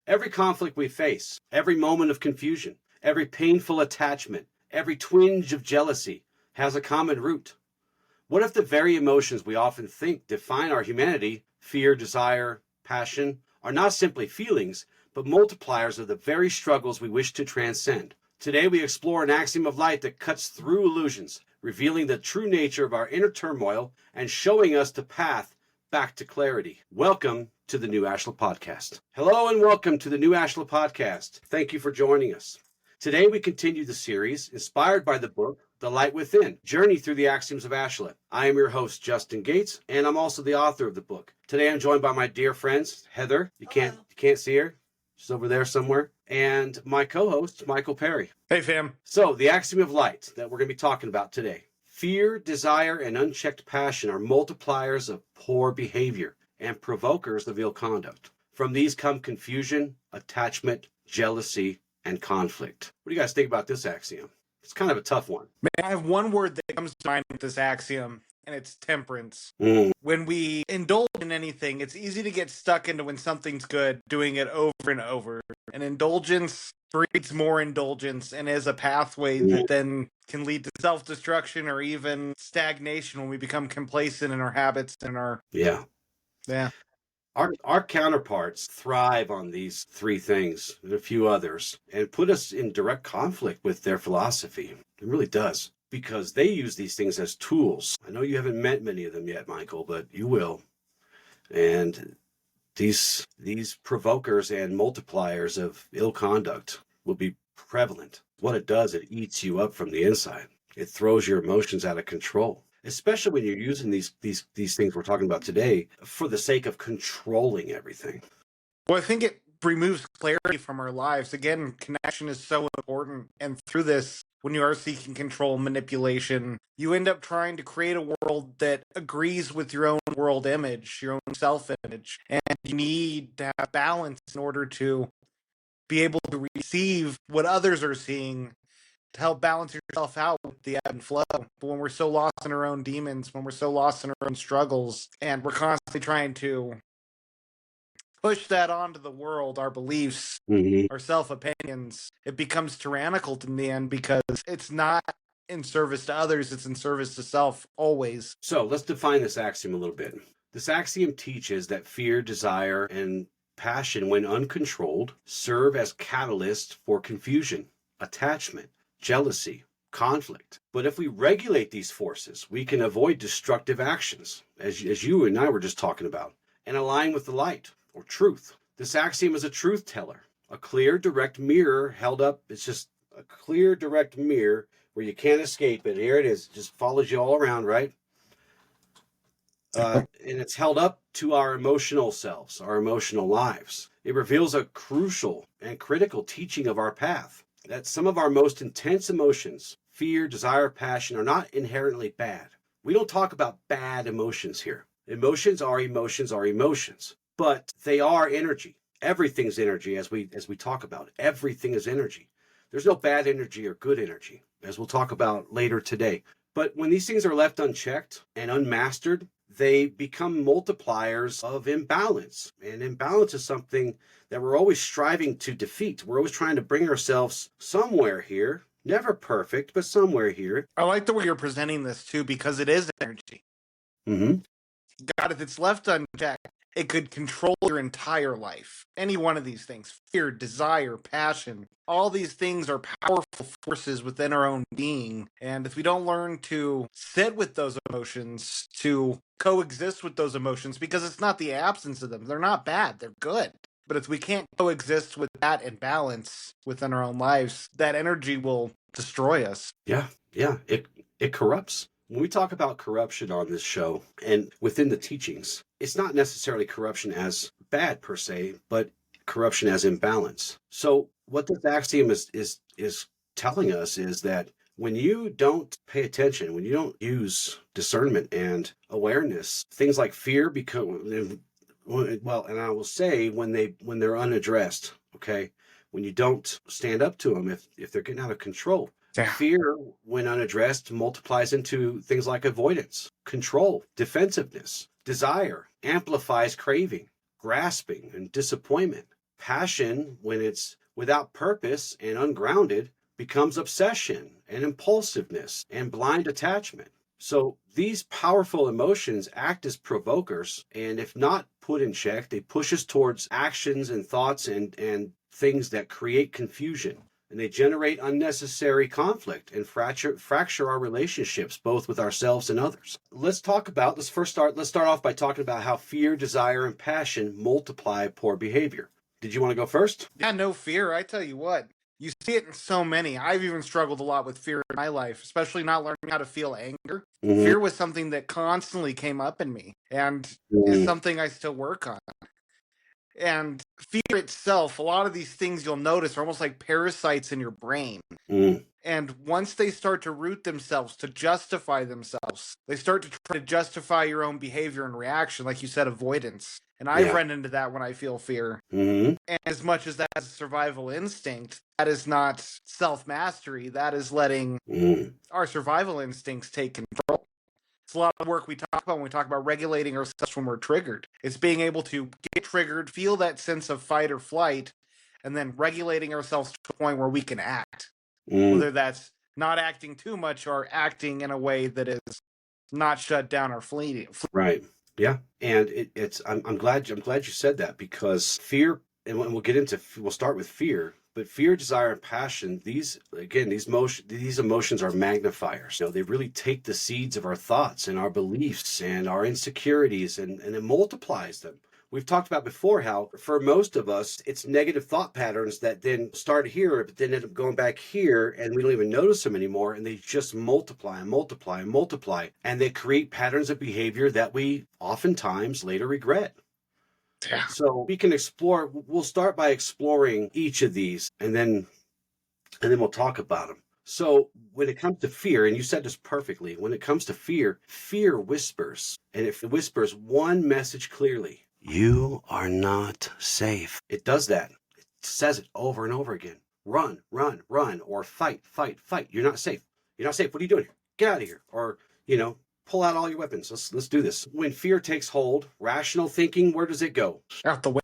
Every conflict we face, every moment of confusion, every painful attachment, every twinge of jealousy has a common root. What if the very emotions we often think define our humanity, fear, desire, passion, are not simply feelings, but multipliers of the very struggles we wish to transcend? Today we explore an axiom of light that cuts through illusions, revealing the true nature of our inner turmoil and showing us the path back to clarity. Welcome to the new Ashla Podcast. Hello and welcome to the new Ashla Podcast. Thank you for joining us. Today we continue the series inspired by the book, The Light Within, Journey Through the Axioms of Ashla. I am your host, Justin Gates, and I'm also the author of the book. Today I'm joined by my dear friends, Heather. You can't see her. She's over there somewhere. And my co-host, Michael Perry. Hey, fam. So the axiom of light that we're going to be talking about today. Fear, desire, and unchecked passion are multipliers of poor behavior and provokers of ill conduct. From these come confusion, attachment, jealousy, and conflict. What do you guys think about this axiom? It's kind of a tough one. Man, I have one word that comes to mind with this axiom, and it's temperance. When we indulge in anything, it's easy to get stuck into when something's good, doing it over and over. And indulgence breeds more indulgence and is a pathway that then can lead to self-destruction or even stagnation when we become complacent in our habits and our... Yeah. Our counterparts thrive on these three things and a few others and put us in direct conflict with their philosophy. It really does, because they use these things as tools. I know you haven't met many of them yet, Michael, but you will. And these provokers and multipliers of ill conduct will be prevalent. What it does, it eats you up from the inside. It throws your emotions out of control. Especially when you're using these things we're talking about today for the sake of controlling everything. Well, I think it removes clarity from our lives. Again, connection is so important. And through this, when you are seeking control, manipulation, you end up trying to create a world that agrees with your own world image, your own self-image. And you need to have balance in order to be able to receive what others are seeing, to help balance yourself out with the ebb and flow. But when we're so lost in our own demons, when we're so lost in our own struggles, and we're constantly trying to push that onto the world, our beliefs, our self-opinions, it becomes tyrannical in the end because it's not in service to others, it's in service to self, always. So let's define this axiom a little bit. This axiom teaches that fear, desire, and passion, when uncontrolled, serve as catalysts for confusion, attachment, jealousy, conflict. But if we regulate these forces, we can avoid destructive actions, as you and I were just talking about, and align with the light or truth. This axiom is a truth teller, a clear, direct mirror held up. It's just a clear, direct mirror where you can't escape it. Here it is. It just follows you all around, right? And it's held up to our emotional selves, our emotional lives. It reveals a crucial and critical teaching of our path, that some of our most intense emotions, fear, desire, passion, are not inherently bad. We don't talk about bad emotions here. Emotions are emotions, but they are energy. Everything's energy, as we talk about. Everything is energy. There's no bad energy or good energy, as we'll talk about later today. But when these things are left unchecked and unmastered, they become multipliers of imbalance. And imbalance is something that we're always striving to defeat. We're always trying to bring ourselves somewhere here. Never perfect, but somewhere here. I like the way you're presenting this, too, because it is energy. God, if it's left unchecked, it could control your entire life. Any one of these things, fear, desire, passion, all these things are powerful forces within our own being. And if we don't learn to sit with those emotions, to coexist with those emotions, because it's not the absence of them. They're not bad. They're good. But if we can't coexist with that in balance within our own lives, that energy will destroy us. Yeah. It corrupts. When we talk about corruption on this show and within the teachings, it's not necessarily corruption as bad per se, but corruption as imbalance. So what this axiom is telling us is that when you don't pay attention, when you don't use discernment and awareness, things like fear become, well, and I will say when they're unaddressed, okay, when you don't stand up to them, if they're getting out of control. Yeah. Fear, when unaddressed, multiplies into things like avoidance, control, defensiveness. Desire amplifies craving, grasping, and disappointment. Passion, when it's without purpose and ungrounded, becomes obsession and impulsiveness and blind attachment. So these powerful emotions act as provokers, and if not put in check, they push us towards actions and thoughts and things that create confusion. And they generate unnecessary conflict and fracture our relationships, both with ourselves and others. Let's start off by talking about how fear, desire, and passion multiply poor behavior. Did you want to go first? Yeah, no fear. I tell you what, you see it in so many. I've even struggled a lot with fear in my life, especially not learning how to feel anger. Mm-hmm. Fear was something that constantly came up in me and is something I still work on. And fear itself, a lot of these things you'll notice are almost like parasites in your brain. And once they start to root themselves, to justify themselves, they start to try to justify your own behavior and reaction, like you said, avoidance. And I've run into that when I feel fear. And as much as that's a survival instinct, that is not self-mastery. That is letting our survival instincts take control. It's a lot of work we talk about when we talk about regulating ourselves when we're triggered. It's being able to get triggered, feel that sense of fight or flight, and then regulating ourselves to a point where we can act. Whether that's not acting too much or acting in a way that is not shut down or fleeting. Right. Yeah. And I'm glad you said that, because fear, and we'll start with fear. But fear, desire, and passion, these emotions are magnifiers. They really take the seeds of our thoughts and our beliefs and our insecurities, and it multiplies them. We've talked about before how for most of us, it's negative thought patterns that then start here, but then end up going back here, and we don't even notice them anymore. And they just multiply and multiply and multiply. And they create patterns of behavior that we oftentimes later regret. Yeah. So we'll start by exploring each of these, and then we'll talk about them. So when it comes to fear, and you said this perfectly, when it comes to fear whispers, and it whispers one message clearly: you are not safe. It does that. It says it over and over again. Run, run, run, or fight, fight, fight. You're not safe. You're not safe. What are you doing here? Get out of here. Or, pull out all your weapons. Let's do this. When fear takes hold, rational thinking, where does it go? Out the window.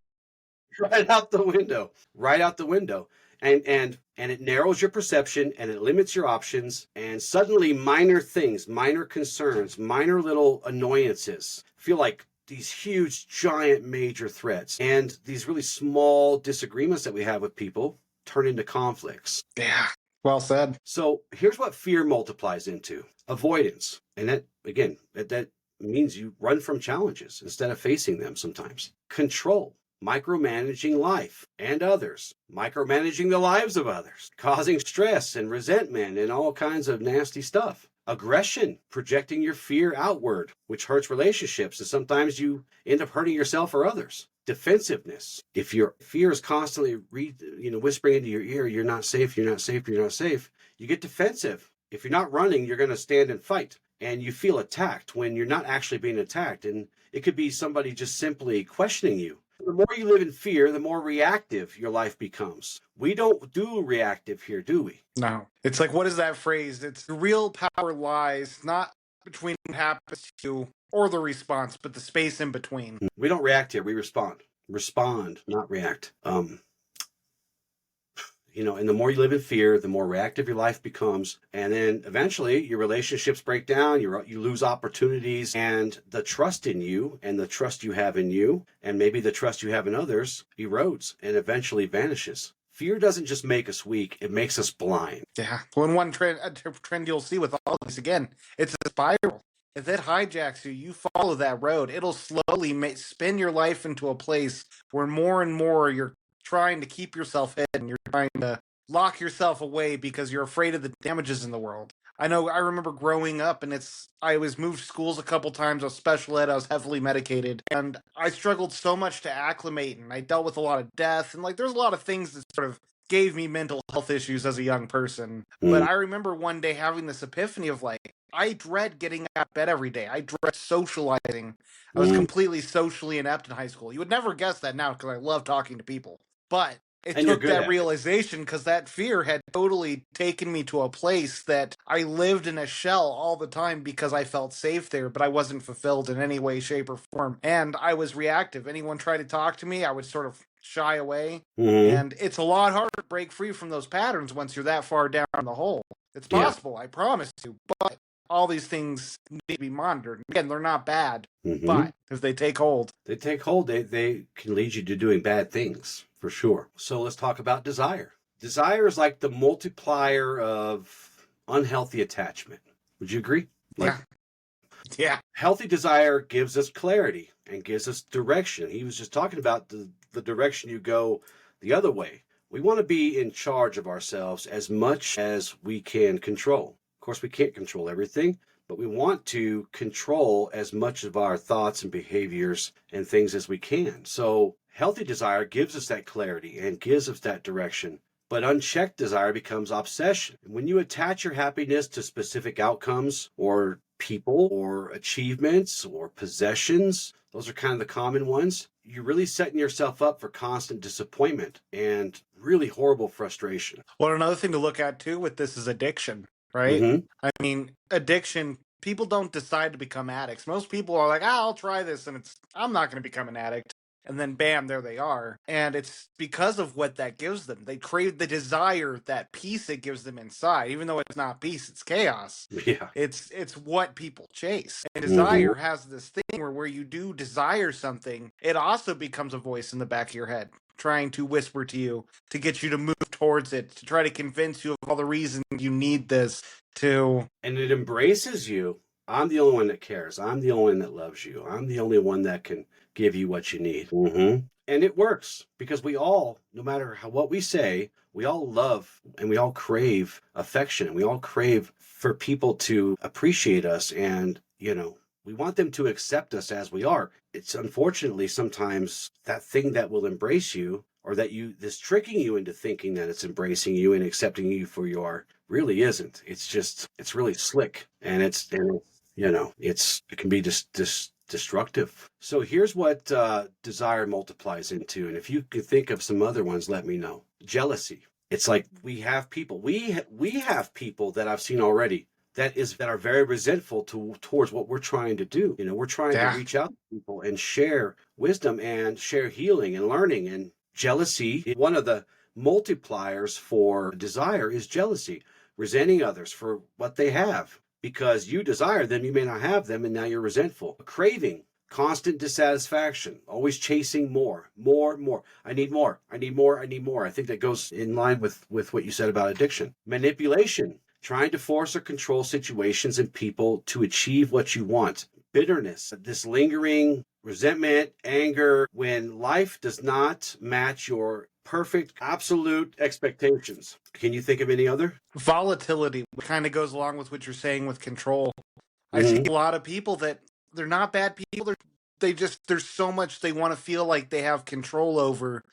Right out the window. Right out the window. And it narrows your perception, and it limits your options, and suddenly minor things, minor concerns, minor little annoyances feel like these huge, giant, major threats. And these really small disagreements that we have with people turn into conflicts. Yeah. Well said. So here's what fear multiplies into: avoidance. And that, again, that means you run from challenges instead of facing them sometimes. Control. Micromanaging life and others, micromanaging the lives of others, causing stress and resentment and all kinds of nasty stuff. Aggression, projecting your fear outward, which hurts relationships, and sometimes you end up hurting yourself or others. Defensiveness. If your fear is constantly whispering into your ear, you're not safe, you're not safe, you're not safe, you get defensive. If you're not running, you're going to stand and fight, and you feel attacked when you're not actually being attacked. And it could be somebody just simply questioning you. The more you live in fear, the more reactive your life becomes. We don't do reactive here, do we? No. It's like, what is that phrase? It's the real power lies not between what happens to you or the response, but the space in between. We don't react here. We respond. Respond, not react. And the more you live in fear, the more reactive your life becomes. And then eventually your relationships break down, you lose opportunities, and the trust in you and the trust you have in you, and maybe the trust you have in others, erodes and eventually vanishes. Fear doesn't just make us weak, it makes us blind. Yeah. One trend you'll see with all these, again, it's a spiral. If it hijacks you, you follow that road. It'll slowly spin your life into a place where more and more you're trying to keep yourself hidden. You're trying to lock yourself away because you're afraid of the damages in the world. I remember growing up, and I was moved schools a couple times. I was special ed. I was heavily medicated, and I struggled so much to acclimate, and I dealt with a lot of death, and there's a lot of things that sort of gave me mental health issues as a young person. But I remember one day having this epiphany of I dread getting out of bed every day. I dread socializing. I was completely socially inept in high school. You would never guess that now because I love talking to people. But it took that realization because that fear had totally taken me to a place that I lived in a shell all the time because I felt safe there, but I wasn't fulfilled in any way, shape, or form. And I was reactive. Anyone tried to talk to me, I would sort of shy away. Mm-hmm. And it's a lot harder to break free from those patterns once you're that far down the hole. It's Yeah. possible, I promise you, but all these things need to be monitored. Again, they're not bad, Mm-hmm. but if they take hold, they can lead you to doing bad things, for sure. So let's talk about desire. Desire is like the multiplier of unhealthy attachment. Would you agree? Yeah. Healthy desire gives us clarity and gives us direction. He was just talking about the direction you go the other way. We want to be in charge of ourselves as much as we can control. Of course, we can't control everything, but we want to control as much of our thoughts and behaviors and things as we can. So healthy desire gives us that clarity and gives us that direction. But unchecked desire becomes obsession. When you attach your happiness to specific outcomes or people or achievements or possessions, those are kind of the common ones, you're really setting yourself up for constant disappointment and really horrible frustration. Well, another thing to look at too with this is addiction, right? Mm-hmm. I mean, addiction, people don't decide to become addicts. Most people are like, I'll try this and I'm not going to become an addict. And then bam, there they are. And it's because of what that gives them. They crave the desire, that peace it gives them inside. Even though it's not peace, it's chaos. Yeah. It's what people chase. And Mm-hmm. desire has this thing where you do desire something, it also becomes a voice in the back of your head trying to whisper to you to get you to move towards it, to try to convince you of all the reasons you need this to. And it embraces you. I'm the only one that cares. I'm the only one that loves you. I'm the only one that can give you what you need. Mm-hmm. And it works because we all, no matter what we say, we all love and we all crave affection. We all crave for people to appreciate us. And, we want them to accept us as we are. It's unfortunately sometimes that thing that will embrace you or this tricking you into thinking that it's embracing you and accepting you for you are really isn't. It's really slick and it can be just destructive. So here's what desire multiplies into. And if you can think of some other ones, let me know. Jealousy. It's like we have people that I've seen already that are very resentful towards what we're trying to do. We're trying to reach out to people and share wisdom and share healing and learning. And jealousy, one of the multipliers for desire is jealousy, resenting others for what they have. Because you desire them, you may not have them, and now you're resentful. Craving, constant dissatisfaction, always chasing more. I need more. I think that goes in line with what you said about addiction. Manipulation, trying to force or control situations and people to achieve what you want. Bitterness, this lingering resentment, anger, when life does not match your perfect, absolute expectations. Can you think of any other? Volatility kind of goes along with what you're saying with control. I see a lot of people that they're not bad people. There's so much they want to feel like they have control over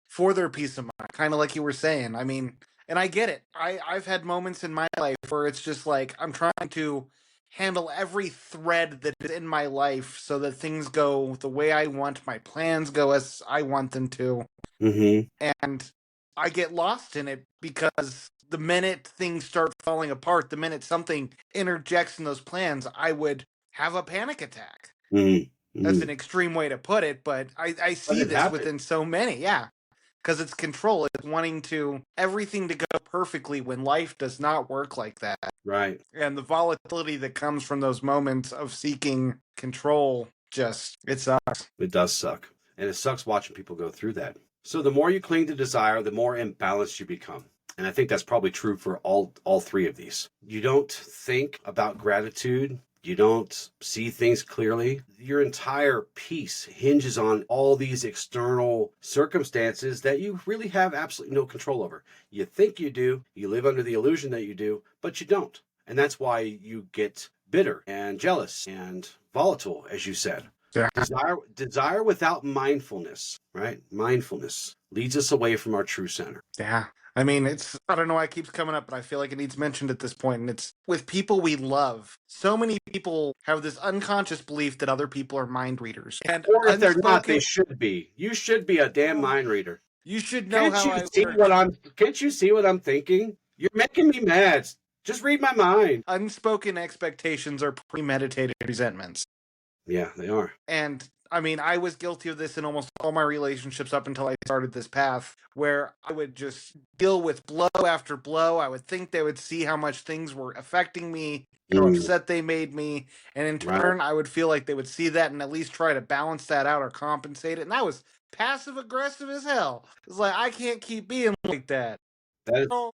for their peace of mind. Kind of like you were saying. I mean, and I get it. I've had moments in my life where it's just like I'm trying to handle every thread that is in my life so that things go the way I want, my plans go as I want them to. Mm-hmm. And I get lost in it because the minute things start falling apart, the minute something interjects in those plans, I would have a panic attack. Mm-hmm. That's an extreme way to put it, but I see this within so many. Yeah. Because it's control. It's wanting everything to go perfectly when life does not work like that. Right. And the volatility that comes from those moments of seeking control, it sucks. It does suck. And it sucks watching people go through that. So the more you cling to desire, the more imbalanced you become. And I think that's probably true for all three of these. You don't think about gratitude. You don't see things clearly. Your entire peace hinges on all these external circumstances that you really have absolutely no control over. You think you do, you live under the illusion that you do, but you don't. And that's why you get bitter and jealous and volatile, as you said. Yeah. Desire without mindfulness, right? Mindfulness leads us away from our true center. Yeah. I mean, I don't know why it keeps coming up, but I feel like it needs mentioned at this point. And it's with people we love. So many people have this unconscious belief that other people are mind readers. Or if they're not, they should be. You should be a damn mind reader. You should know how I work. Can't you see what I'm thinking? You're making me mad. Just read my mind. Unspoken expectations are premeditated resentments. Yeah, they are. And I mean, I was guilty of this in almost all my relationships up until I started this path, where I would just deal with blow after blow. I would think they would see how much things were affecting me, how upset they made me, and in Right. turn, I would feel like they would see that and at least try to balance that out or compensate it. And that was passive aggressive as hell. It's like, I can't keep being like that. That is Oh,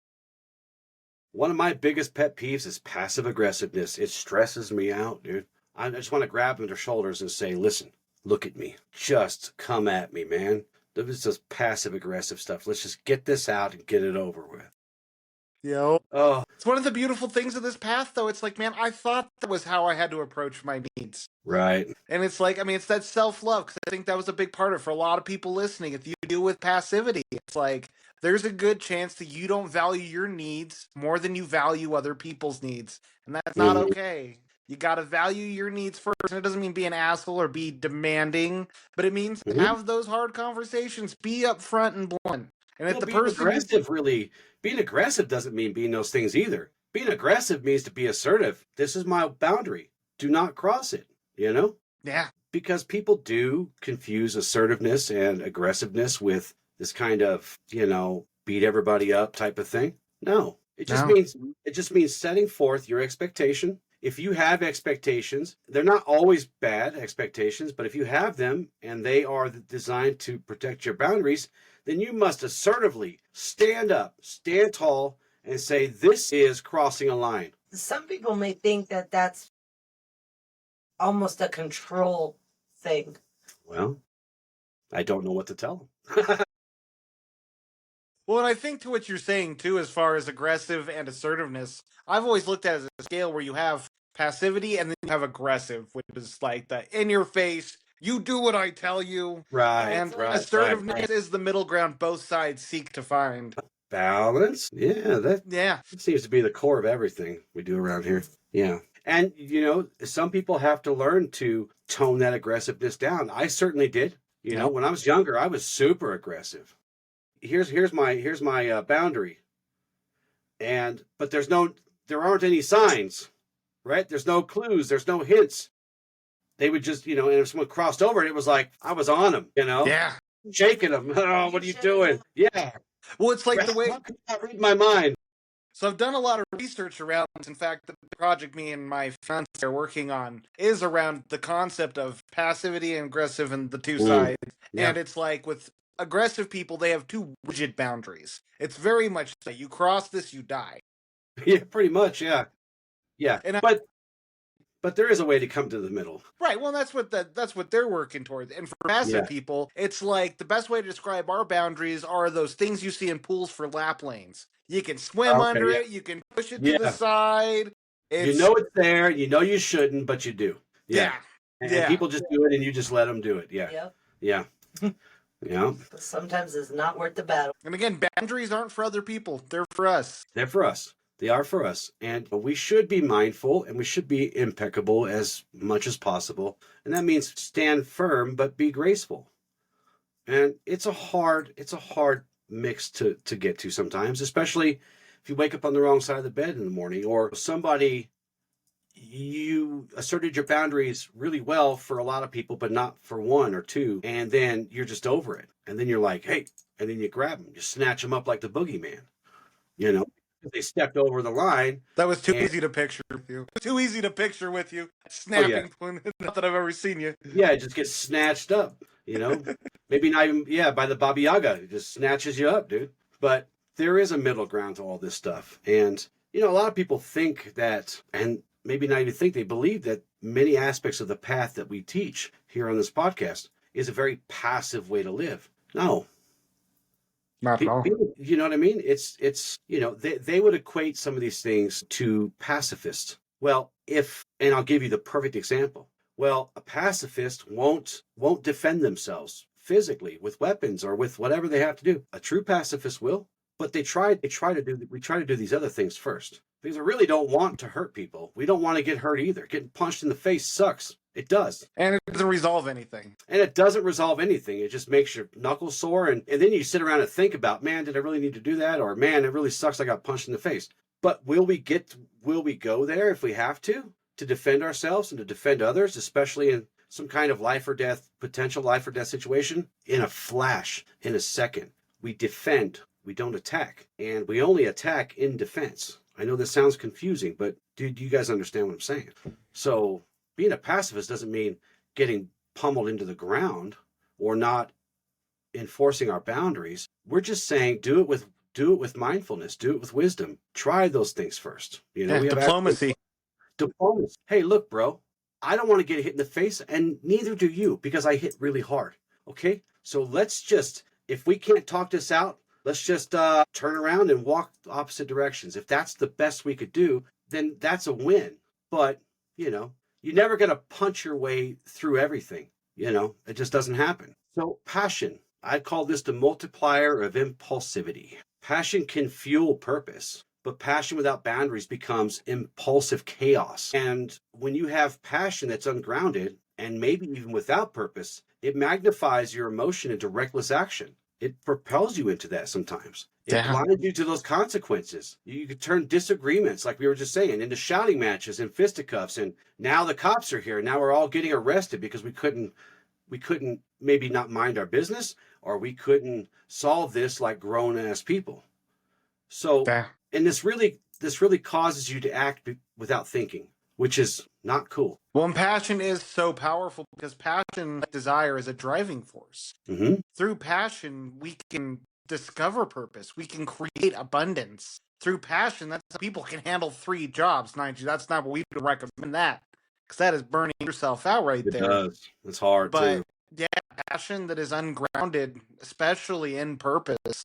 one of my biggest pet peeves is passive aggressiveness. It stresses me out, dude. I just want to grab them to their shoulders and say, listen, look at me. Just come at me, man. This is just passive aggressive stuff. Let's just get this out and get it over with. yo. Oh, It's one of the beautiful things of this path, though. It's like, man, I thought that was how I had to approach my needs. right. And it's like, I mean, it's that self-love, because I think that was a big part of it for a lot of people listening. If you deal with passivity, it's like, there's a good chance that you don't value your needs more than you value other people's needs. And that's not Mhm. okay. You gotta value your needs first. And it doesn't mean be an asshole or be demanding, but it means Mhm. have those hard conversations, be upfront and blunt. And if Well, the being person aggressive really, being aggressive doesn't mean being those things either. Being aggressive means to be assertive. This is my boundary. Do not cross it, you know? yeah, Because people do confuse assertiveness and aggressiveness with this kind of, beat everybody up type of thing. No, no, it just means setting forth your expectation. If you have expectations, they're not always bad expectations, but if you have them and they are designed to protect your boundaries, then you must assertively stand up, stand tall, and say, this is crossing a line. Some people may think that that's almost a control thing. Well, I don't know what to tell them. well, and I think to what you're saying too, as far as aggressive and assertiveness, I've always looked at it as a scale where you have passivity and then you have aggressive, which is like the in your face, you do what I tell you. Right, And right, assertiveness right. is the middle ground both sides seek to find. Balance. Yeah, that Yeah. seems to be the core of everything we do around here. Yeah. And, some people have to learn to tone that aggressiveness down. I certainly did. Yep. When I was younger, I was super aggressive. Here's my boundary. But there aren't any signs, right? There's no clues. There's no hints. They would just, and if someone crossed over, it was like I was on them, Yeah. shaking them. Oh, what are you doing? Yeah. Well, it's like the way. How could you not read my mind? So I've done a lot of research around this. In fact, the project me and my fiance are working on is around the concept of passivity and aggressive and the two sides. Yeah. And it's like with aggressive people, they have two rigid boundaries. It's very much that you cross this, you die. Yeah, pretty much. Yeah. Yeah. And But there is a way to come to the middle. right, well, that's what they're working towards. And for passive people, it's like the best way to describe our boundaries are those things you see in pools for lap lanes. You can swim under it, you can push it to the side. You know it's there. You know you shouldn't, but you do. Yeah. And people just do it, and you just let them do it. Yeah. Yep. Yeah. Yeah. Sometimes it's not worth the battle. And again, boundaries aren't for other people; they're for us. They're for us. They are for us. And we should be mindful and we should be impeccable as much as possible. And that means stand firm, but be graceful. And it's a hard mix to get to sometimes, especially if you wake up on the wrong side of the bed in the morning, or you asserted your boundaries really well for a lot of people, but not for one or two. And then you're just over it. And then you're like, hey, and then you grab them, you snatch them up like the boogeyman, they stepped over the line. That was too easy to picture with you. Too easy to picture with you. Snapping point. Not that I've ever seen you. Yeah, it just gets snatched up, Maybe not even, by the Baba Yaga. It just snatches you up, dude. But there is a middle ground to all this stuff. And, a lot of people think that, and maybe not even think, they believe that many aspects of the path that we teach here on this podcast is a very passive way to live. No. Not at all. You know what I mean? It's they would equate some of these things to pacifists. Well, and I'll give you the perfect example. Well, a pacifist won't defend themselves physically with weapons or with whatever they have to do. A true pacifist will, but we try to do these other things first. Because we really don't want to hurt people. We don't want to get hurt either. Getting punched in the face sucks. It does. And it doesn't resolve anything. And it doesn't resolve anything. It just makes your knuckles sore. And then you sit around and think about, man, did I really need to do that? Or, man, it really sucks I got punched in the face. But will we go there if we have to defend ourselves and to defend others, especially in some kind of life or death, potential life or death situation, in a flash, in a second, we defend, we don't attack. And we only attack in defense. I know this sounds confusing, but do you guys understand what I'm saying? So being a pacifist doesn't mean getting pummeled into the ground or not enforcing our boundaries. We're just saying do it with mindfulness, do it with wisdom. Try those things first. You know, Yeah, we have diplomacy. diplomacy. Hey, look, bro, I don't want to get hit in the face, and neither do you, because I hit really hard. Okay, so let's just, if we can't talk this out, let's just turn around and walk opposite directions. If that's the best we could do, then that's a win. But you know, you're never gonna punch your way through everything. You know, it just doesn't happen. So passion, I call this the multiplier of impulsivity. Passion can fuel purpose, but passion without boundaries becomes impulsive chaos. And when you have passion that's ungrounded, and maybe even without purpose, it magnifies your emotion into reckless action. It propels you into that sometimes. It blinds you to those consequences. You could turn disagreements, like we were just saying, into shouting matches and fisticuffs. And now the cops are here. Now we're all getting arrested because we couldn't maybe not mind our business, or we couldn't solve this like grown ass people. So, and this really causes you to act without thinking, which is not cool. Well, and passion is so powerful because passion, like desire, is a driving force. Mm-hmm. Through passion, we can discover purpose. We can create abundance. Through passion, that's how people can handle 3 jobs. Mind you, that's not what we would recommend that, because that is burning yourself out right there. It does. It's hard too. Yeah, passion that is ungrounded, especially in purpose,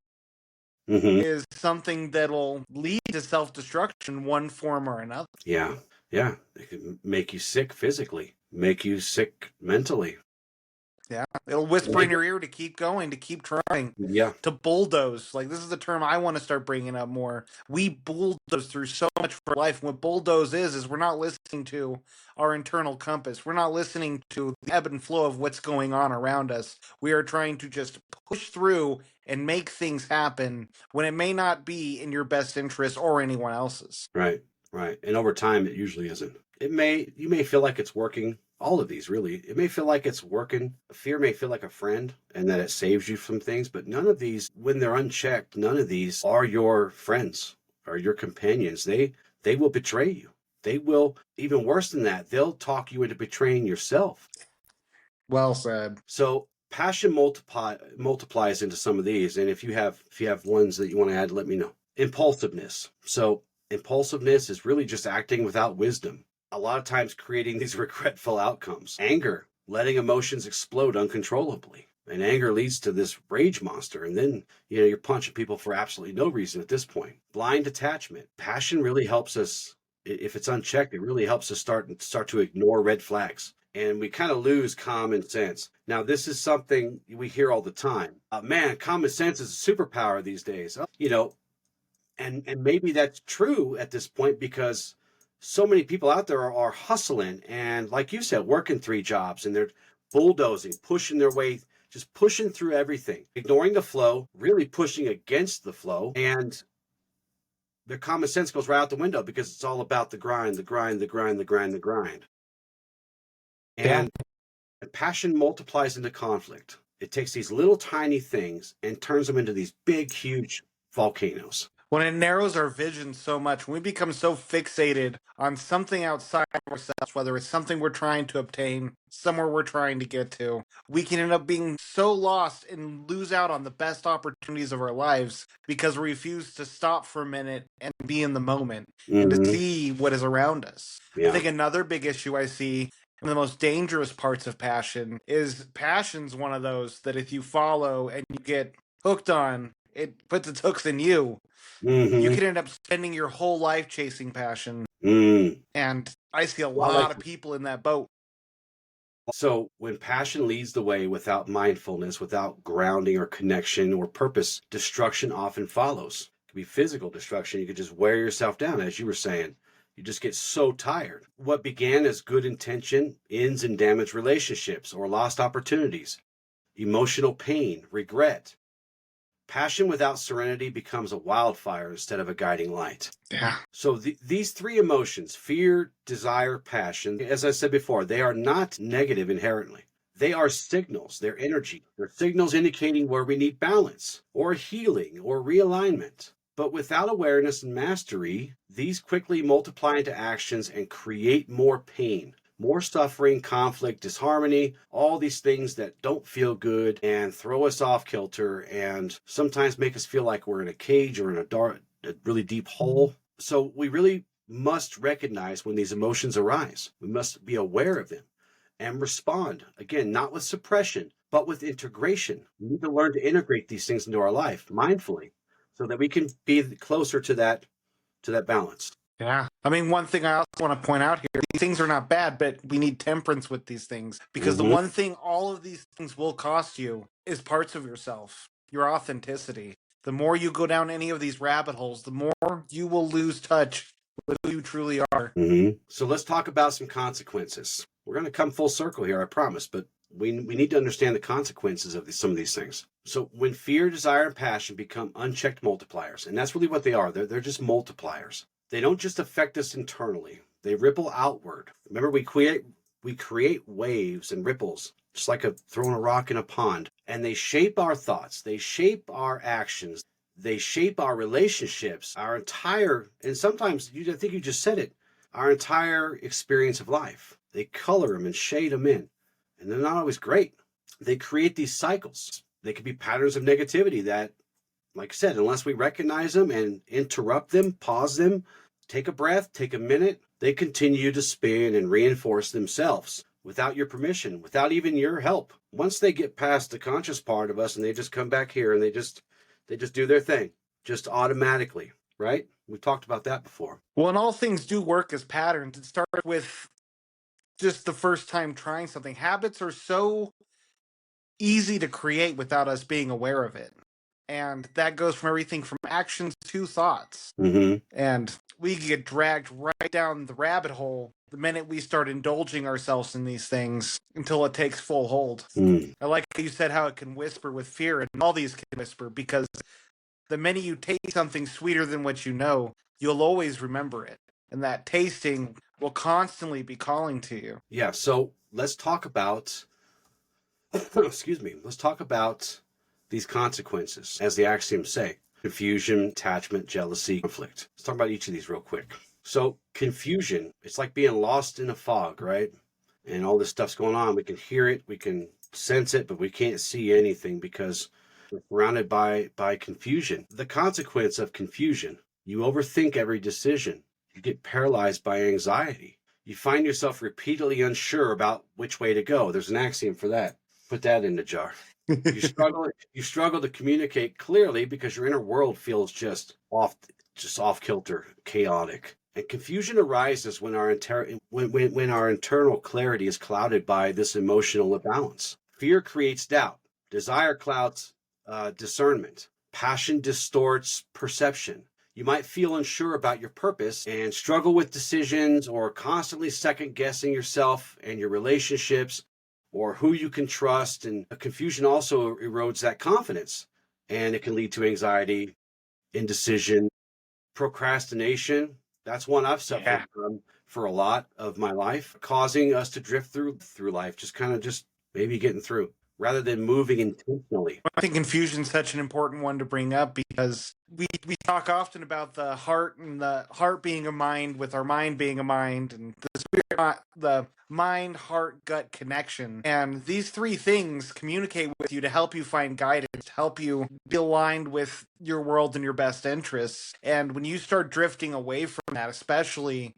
Mm-hmm. is something that'll lead to self-destruction in one form or another. Yeah. Yeah. It can make you sick physically, make you sick mentally. Yeah. It'll whisper in your ear to keep going, to keep trying. Yeah. To bulldoze. Like, this is the term I want to start bringing up more. We bulldoze through so much for life. What bulldoze is we're not listening to our internal compass. We're not listening to the ebb and flow of what's going on around us. We are trying to just push through and make things happen when it may not be in your best interest or anyone else's. Right. Right. And over time, it usually isn't. You may feel like it's working. All of these, really. It may feel like it's working. Fear may feel like a friend and that it saves you from things, but none of these, when they're unchecked, none of these are your friends or your companions. They will betray you. They will, even worse than that, they'll talk you into betraying yourself. Well said. So passion multiplies into some of these. And if you have ones that you want to add, let me know. Impulsiveness. So impulsiveness is really just acting without wisdom. A lot of times creating these regretful outcomes. Anger, letting emotions explode uncontrollably. And anger leads to this rage monster. And then, you're punching people for absolutely no reason at this point. Blind attachment. Passion really helps us, if it's unchecked, it really helps us start to ignore red flags. And we kind of lose common sense. Now, this is something we hear all the time. Man, common sense is a superpower these days. And maybe that's true at this point because so many people out there are hustling and, like you said, working 3 jobs, and they're bulldozing, pushing their way, just pushing through everything, ignoring the flow, really pushing against the flow. And their common sense goes right out the window because it's all about the grind, the grind, the grind, the grind, the grind. And passion multiplies into conflict. It takes these little tiny things and turns them into these big, huge volcanoes. When it narrows our vision so much, when we become so fixated on something outside of ourselves, whether it's something we're trying to obtain, somewhere we're trying to get to, we can end up being so lost and lose out on the best opportunities of our lives because we refuse to stop for a minute and be in the moment and to see what is around us. Yeah. I think another big issue I see, one of the most dangerous parts of passion, is passion's one of those that if you follow and you get hooked on, it puts its hooks in you. You could end up spending your whole life chasing passion. And I see a lot of people in that boat. So when passion leads the way without mindfulness, without grounding or connection or purpose, destruction often follows. It could be physical destruction. You could just wear yourself down, as you were saying. You just get so tired. What began as good intention ends in damaged relationships or lost opportunities, emotional pain, regret. Passion without serenity becomes a wildfire instead of a guiding light. Yeah. So these three emotions, fear, desire, passion, as I said before, they are not negative inherently. They are signals, they're energy. They're signals indicating where we need balance or healing or realignment. But without awareness and mastery, these quickly multiply into actions and create more pain, more suffering, conflict, disharmony, all these things that don't feel good and throw us off kilter and sometimes make us feel like we're in a cage or in a really deep hole. So we really must recognize when these emotions arise. We must be aware of them and respond. Again, not with suppression, but with integration. We need to learn to integrate these things into our life mindfully so that we can be closer to that balance. Yeah. I mean, one thing I also want to point out here, these things are not bad, but we need temperance with these things because the one thing all of these things will cost you is parts of yourself, your authenticity. The more you go down any of these rabbit holes, the more you will lose touch with who you truly are. So let's talk about some consequences. We're going to come full circle here, I promise, but we need to understand the consequences of some of these things. So when fear, desire, and passion become unchecked multipliers, and that's really what they are. They're just multipliers. They don't just affect us internally. They ripple outward. Remember, we create waves and ripples, just like throwing a rock in a pond. And they shape our thoughts. They shape our actions. They shape our relationships, our entire, and sometimes, I think you just said it, our entire experience of life. They color them and shade them in. And they're not always great. They create these cycles. They can be patterns of negativity that, like I said, unless we recognize them and interrupt them, pause them, take a breath, take a minute, they continue to spin and reinforce themselves without your permission, without even your help. Once they get past the conscious part of us and they just come back here and they just do their thing, just automatically, right? We've talked about that before. Well, and all things do work as patterns. It starts with just the first time trying something. Habits are so easy to create without us being aware of it. And that goes from everything from actions to thoughts. And we get dragged right down the rabbit hole the minute we start indulging ourselves in these things until it takes full hold. I like how you said how it can whisper with fear, and all these can whisper because the minute you taste something sweeter than what you know, you'll always remember it. And that tasting will constantly be calling to you. Yeah, so let's talk about, let's talk about these consequences, as the axioms say: confusion, attachment, jealousy, conflict. Let's talk about each of these real quick. So confusion, it's like being lost in a fog, right? And all this stuff's going on. We can hear it, we can sense it, but we can't see anything because we're surrounded by confusion. The consequence of confusion: you overthink every decision. You get paralyzed by anxiety. You find yourself repeatedly unsure about which way to go. There's an axiom for that. Put that in the jar. You struggle to communicate clearly because your inner world feels just off kilter, chaotic. And confusion arises when our internal clarity is clouded by this emotional imbalance. Fear creates doubt. Desire clouds discernment. Passion distorts perception. You might feel unsure about your purpose and struggle with decisions or constantly second guessing yourself and your relationships or who you can trust. And confusion also erodes that confidence, and it can lead to anxiety, indecision, procrastination. That's one I've suffered from for a lot of my life, causing us to drift through life, just maybe getting through rather than moving intentionally. I think confusion is such an important one to bring up because we talk often about the heart and the heart being a mind with our mind being a mind, and the spirit, the mind, heart, gut connection. And these three things communicate with you to help you find guidance, to help you be aligned with your world and your best interests. And when you start drifting away from that, especially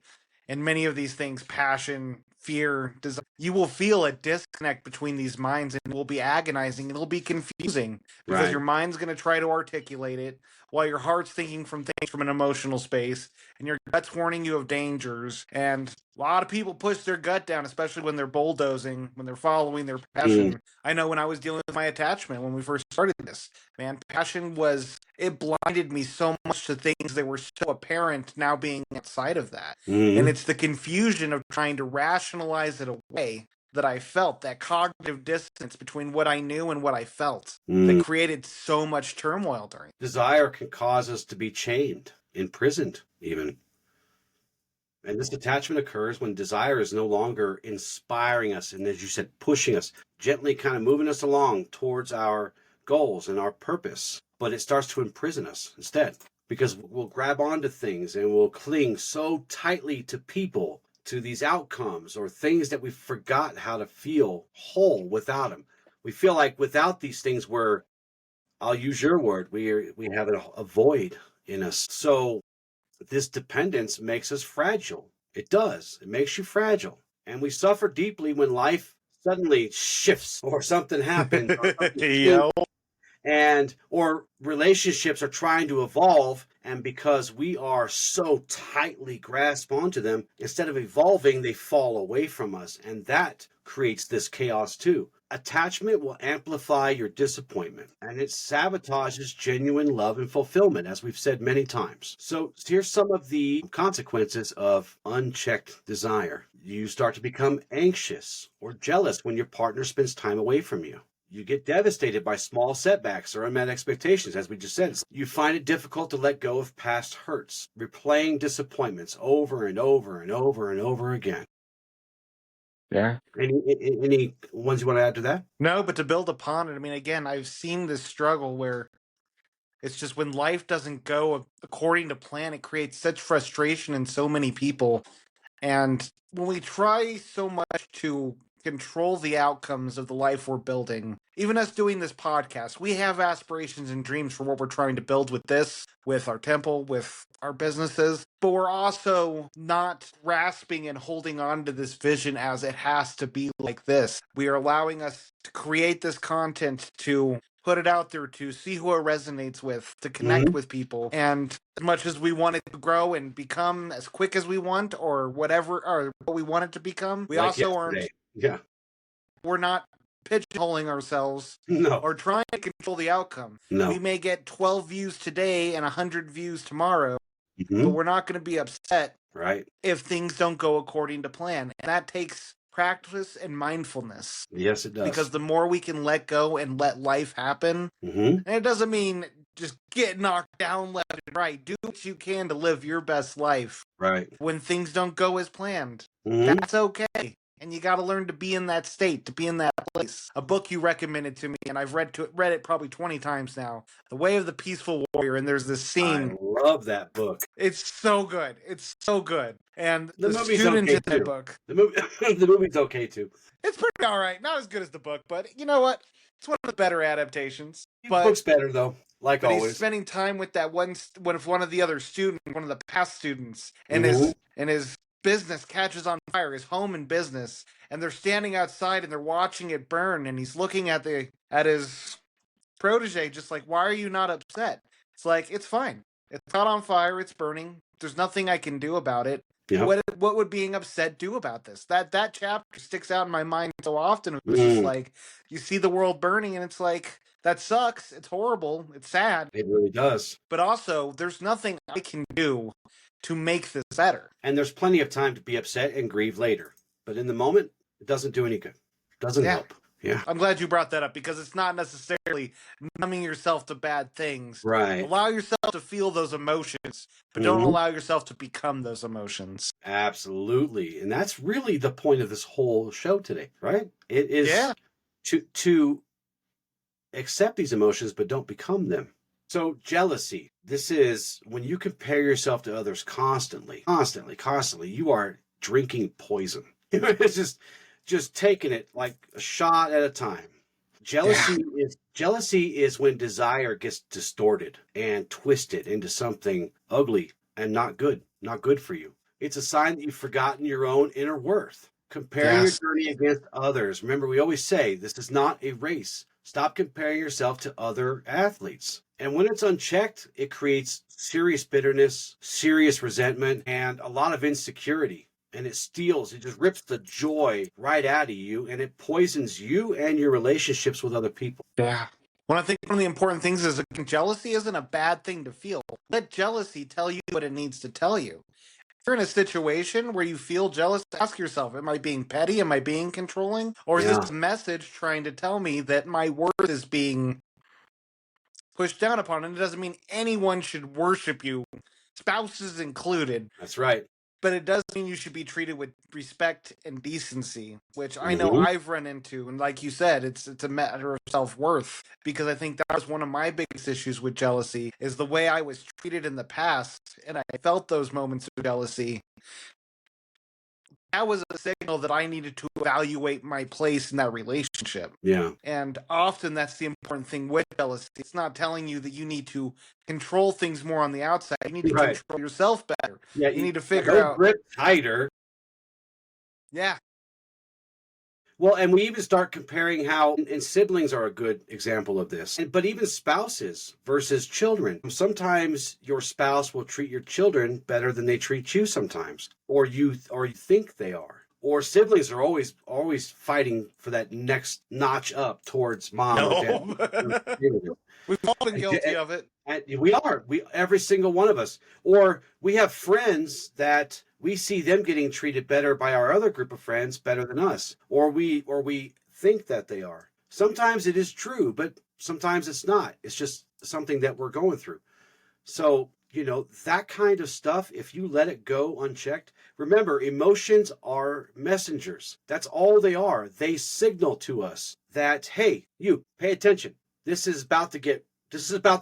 in many of these things, passion, fear, desire, you will feel a disconnect between these minds, and it will be agonizing. It'll be confusing because your mind's going to try to articulate it while your heart's thinking from things from an emotional space, and your gut's warning you of dangers. And a lot of people push their gut down, especially when they're bulldozing, when they're following their passion. I know when I was dealing with my attachment when we first started this, man, passion it blinded me so much to things that were so apparent now being outside of that. And it's the confusion of trying to rationalize it away that I felt, that cognitive dissonance between what I knew and what I felt, that Mm. created so much turmoil during. Desire can cause us to be chained, imprisoned, even. And this attachment occurs when desire is no longer inspiring us and, as you said, pushing us, gently kind of moving us along towards our goals and our purpose. But it starts to imprison us instead, because we'll grab onto things and we'll cling so tightly to people, to these outcomes or things that we forgot how to feel whole without them. We feel like without these things, I'll use your word, we have a void in us. So this dependence makes us fragile. It does. It makes you fragile. And we suffer deeply when life suddenly shifts or something happens or something changes, or relationships are trying to evolve, and because we are so tightly grasped onto them, instead of evolving, they fall away from us, and that creates this chaos too. Attachment will amplify your disappointment, and it sabotages genuine love and fulfillment, as we've said many times. So here's some of the consequences of unchecked desire. You start to become anxious or jealous when your partner spends time away from you. You get devastated by small setbacks or unmet expectations, as we just said. You find it difficult to let go of past hurts, replaying disappointments over and over and over and over again. Yeah. Any ones you want to add to that? No, but to build upon it, I mean, again, I've seen this struggle where it's just when life doesn't go according to plan, it creates such frustration in so many people. And when we try so much to control the outcomes of the life we're building, even us doing this podcast, we have aspirations and dreams for what we're trying to build with this, with our temple, with our businesses, but we're also not grasping and holding on to this vision as it has to be like this. We are allowing us to create this content, to put it out there, to see who it resonates with, to connect with people. And as much as we want it to grow and become as quick as we want, or whatever, or what we want it to become, we Like also yesterday. Yeah. we're not pigeonholing ourselves No. or trying to control the outcome. No. We may get 12 views today and 100 views tomorrow, but Mhm. we're not going to be upset Right. if things don't go according to plan. And that takes practice and mindfulness, Yes, it does. because the more we can let go and let life happen, Mhm. and it doesn't mean just get knocked down left and right. Do what you can to live your best life. Right. When things don't go as planned, Mhm. that's okay. And you got to learn to be in that state, to be in that place. A book you recommended to me, and I've read it probably 20 times now, The Way of the Peaceful Warrior. And there's this I scene. love that book. It's so good. It's so good. And The the movie's students okay in that too. book, The movie, the movie's okay too. it's pretty all right. Not as good as the book, but you know what? It's one of the better adaptations. The But book's better though, like but he's always. spending time with that one of the other students, one of the past students, and Mhm. his business catches on fire, his home and business, and they're standing outside and they're watching it burn, and he's looking at his protege just like, why are you not upset? It's like, it's fine. It's caught on fire, it's burning. There's nothing I can do about it. Yep. What would being upset do about this? That chapter sticks out in my mind so often. It was Mm. just like, you see the world burning and it's like, that sucks. It's horrible. It's sad. It really does. But also, there's nothing I can do to make this better. And there's plenty of time to be upset and grieve later. But in the moment, it doesn't do any good. It doesn't Yeah. help. Yeah. I'm glad you brought that up, because it's not necessarily numbing yourself to bad things. Right. Allow yourself to feel those emotions, but don't Mhm. allow yourself to become those emotions. Absolutely. And that's really the point of this whole show today, right? It is Yeah. to accept these emotions, but don't become them. So jealousy, this is when you compare yourself to others constantly, you are drinking poison. It's just taking it like a shot at a time. Jealousy is when desire gets distorted and twisted into something ugly and not good for you. It's a sign that you've forgotten your own inner worth. Comparing Yes. your journey against others. Remember, we always say this is not a race. Stop comparing yourself to other athletes. And when it's unchecked, it creates serious bitterness, serious resentment, and a lot of insecurity. And it just rips the joy right out of you, and it poisons you and your relationships with other people. Yeah. One of the important things is, jealousy isn't a bad thing to feel. Let jealousy tell you what it needs to tell you. you're in a situation where you feel jealous, ask yourself, am I being petty? Am I being controlling? Or is Yeah. this message trying to tell me that my worth is being pushed down upon? And it doesn't mean anyone should worship you, spouses included. That's right. But it does mean you should be treated with respect and decency, which I know Mhm. I've run into. And like you said, it's a matter of self-worth, because I think that was one of my biggest issues with jealousy, is the way I was treated in the past. And I felt those moments of jealousy. That was a signal that I needed to evaluate my place in that relationship. Yeah. And often that's the important thing with jealousy. It's not telling you that you need to control things more on the outside. You need to Right. control yourself better. Yeah. You need to figure go out. grip tighter. Yeah. Well, and we even start comparing how, and siblings are a good example of this, but even spouses versus children. Sometimes your spouse will treat your children better than they treat you sometimes, or you think they are. Or siblings are always fighting for that next notch up towards mom or dad. We've all been guilty of it. And every single one of us. Or we have friends that we see them getting treated better by our other group of friends better than us. Or we think that they are. Sometimes it is true, but sometimes it's not. It's just something that we're going through. So, that kind of stuff, if you let it go unchecked, remember, emotions are messengers. That's all they are. They signal to us that, hey, you pay attention. This is about to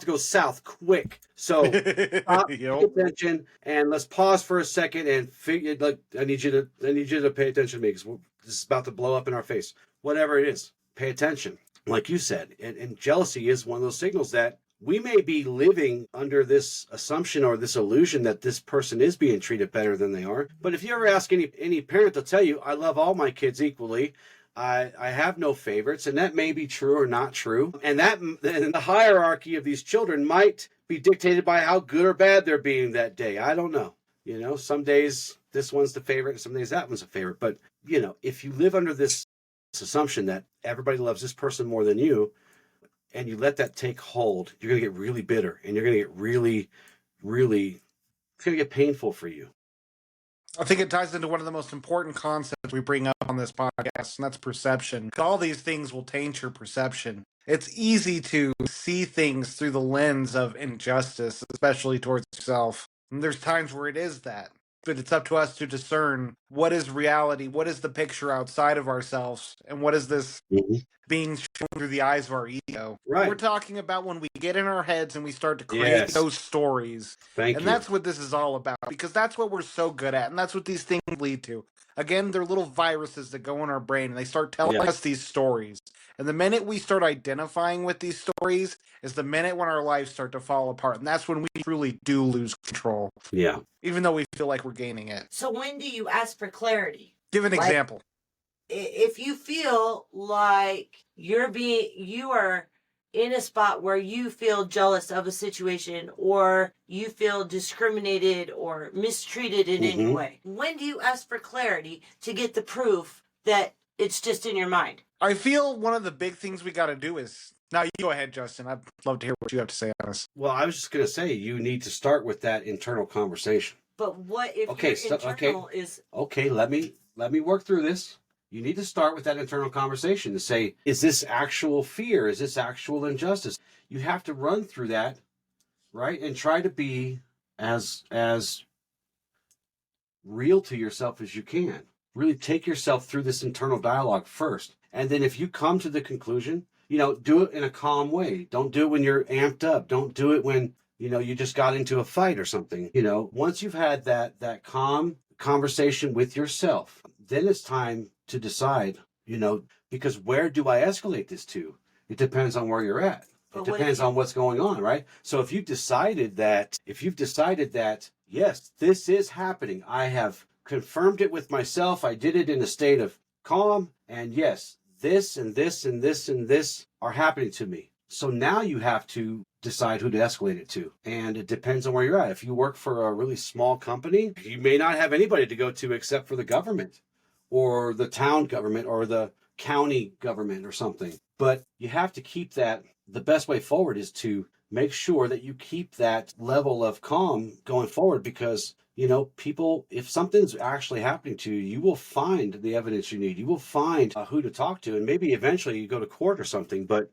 go south quick. So stop, pay attention, and let's pause for a second and figure. Like, I need you to pay attention to me, because this is about to blow up in our face. Whatever it is, pay attention. Like you said, and jealousy is one of those signals that we may be living under this assumption or this illusion that this person is being treated better than they are. But if you ever ask any parent, they'll tell you, I love all my kids equally. I have no favorites, and that may be true or not true. And the hierarchy of these children might be dictated by how good or bad they're being that day. I don't know. Some days this one's the favorite, and some days that one's a favorite. But, if you live under this assumption that everybody loves this person more than you, and you let that take hold, you're going to get really bitter, and you're going to get really, really, it's going to get painful for you. I think it ties into one of the most important concepts we bring up on this podcast, and that's perception. All these things will taint your perception. It's easy to see things through the lens of injustice, especially towards yourself. And there's times where it is that. But it's up to us to discern what is reality, what is the picture outside of ourselves, and what is this being shown through the eyes of our ego. Right. We're talking about when we get in our heads and we start to create those stories. Thank you. That's what this is all about, because that's what we're so good at, and that's what these things lead to. Again, they're little viruses that go in our brain, and they start telling us these stories. And the minute we start identifying with these stories is the minute when our lives start to fall apart. And that's when we truly do lose control. Yeah. Even though we feel like we're gaining it. So when do you ask for clarity? Give an example. If you feel like you are in a spot where you feel jealous of a situation, or you feel discriminated or mistreated in any way, when do you ask for clarity to get the proof that it's just in your mind? I feel one of the big things we got to do is... Now, you go ahead, Justin. I'd love to hear what you have to say on this. Well, I was just going to say, you need to start with that internal conversation. But what if your internal is... Okay, let me work through this. You need to start with that internal conversation to say, is this actual fear? Is this actual injustice? You have to run through that, right? And try to be as real to yourself as you can. Really take yourself through this internal dialogue first. And then if you come to the conclusion, do it in a calm way. Don't do it when you're amped up. Don't do it when, you just got into a fight or something. Once you've had that calm conversation with yourself, then it's time to decide, because where do I escalate this to? It depends on where you're at. It depends on what's going on, right? So if you've decided that, yes, this is happening, I have confirmed it with myself, I did it in a state of calm, and yes, this and this and this and this are happening to me. So now you have to decide who to escalate it to. And it depends on where you're at. If you work for a really small company, you may not have anybody to go to except for the government, or the town government, or the county government or something. But you have to keep that. The best way forward is to make sure that you keep that level of calm going forward, because people, if something's actually happening to you, you will find the evidence you need. You will find who to talk to, and maybe eventually you go to court or something. But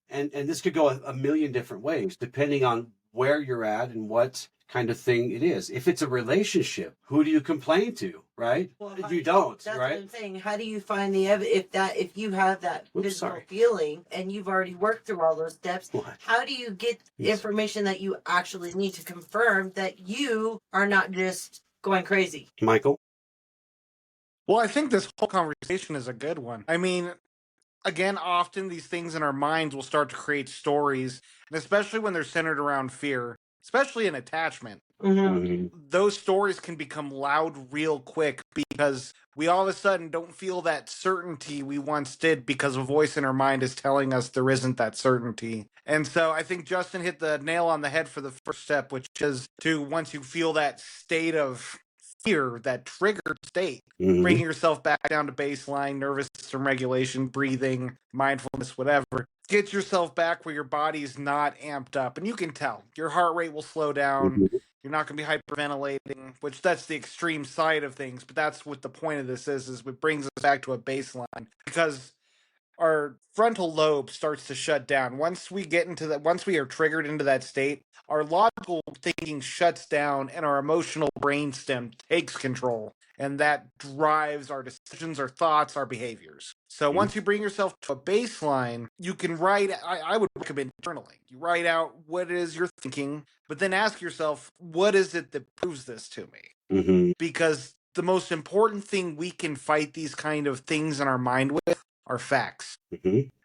and this could go a million different ways depending on where you're at and what kind of thing it is. If it's a relationship, who do you complain to, right? Well, You don't, that's right? what I'm saying. How do you find the evidence if you have that physical feeling and you've already worked through all those steps? What? How do you get information that you actually need to confirm that you are not just going crazy? Michael? Well, I think this whole conversation is a good one. I mean, again, often these things in our minds will start to create stories, and especially when they're centered around fear, especially in attachment. Those stories can become loud real quick because we all of a sudden don't feel that certainty we once did because a voice in our mind is telling us there isn't that certainty. And so I think Justin hit the nail on the head for the first step, which is to, once you feel that state of fear, that triggered state, bringing yourself back down to baseline, nervous system regulation, breathing, mindfulness, whatever. Get yourself back where your body's not amped up. And you can tell your heart rate will slow down. You're not going to be hyperventilating, which that's the extreme side of things. But that's what the point of this is it brings us back to a baseline, because our frontal lobe starts to shut down. Once we get into that, once we are triggered into that state, our logical thinking shuts down and our emotional brainstem takes control. And that drives our decisions, our thoughts, our behaviors. So once you bring yourself to a baseline, you can write, I would recommend journaling. You write out what it is you're thinking, but then ask yourself, what is it that proves this to me? Because the most important thing we can fight these kind of things in our mind with are facts.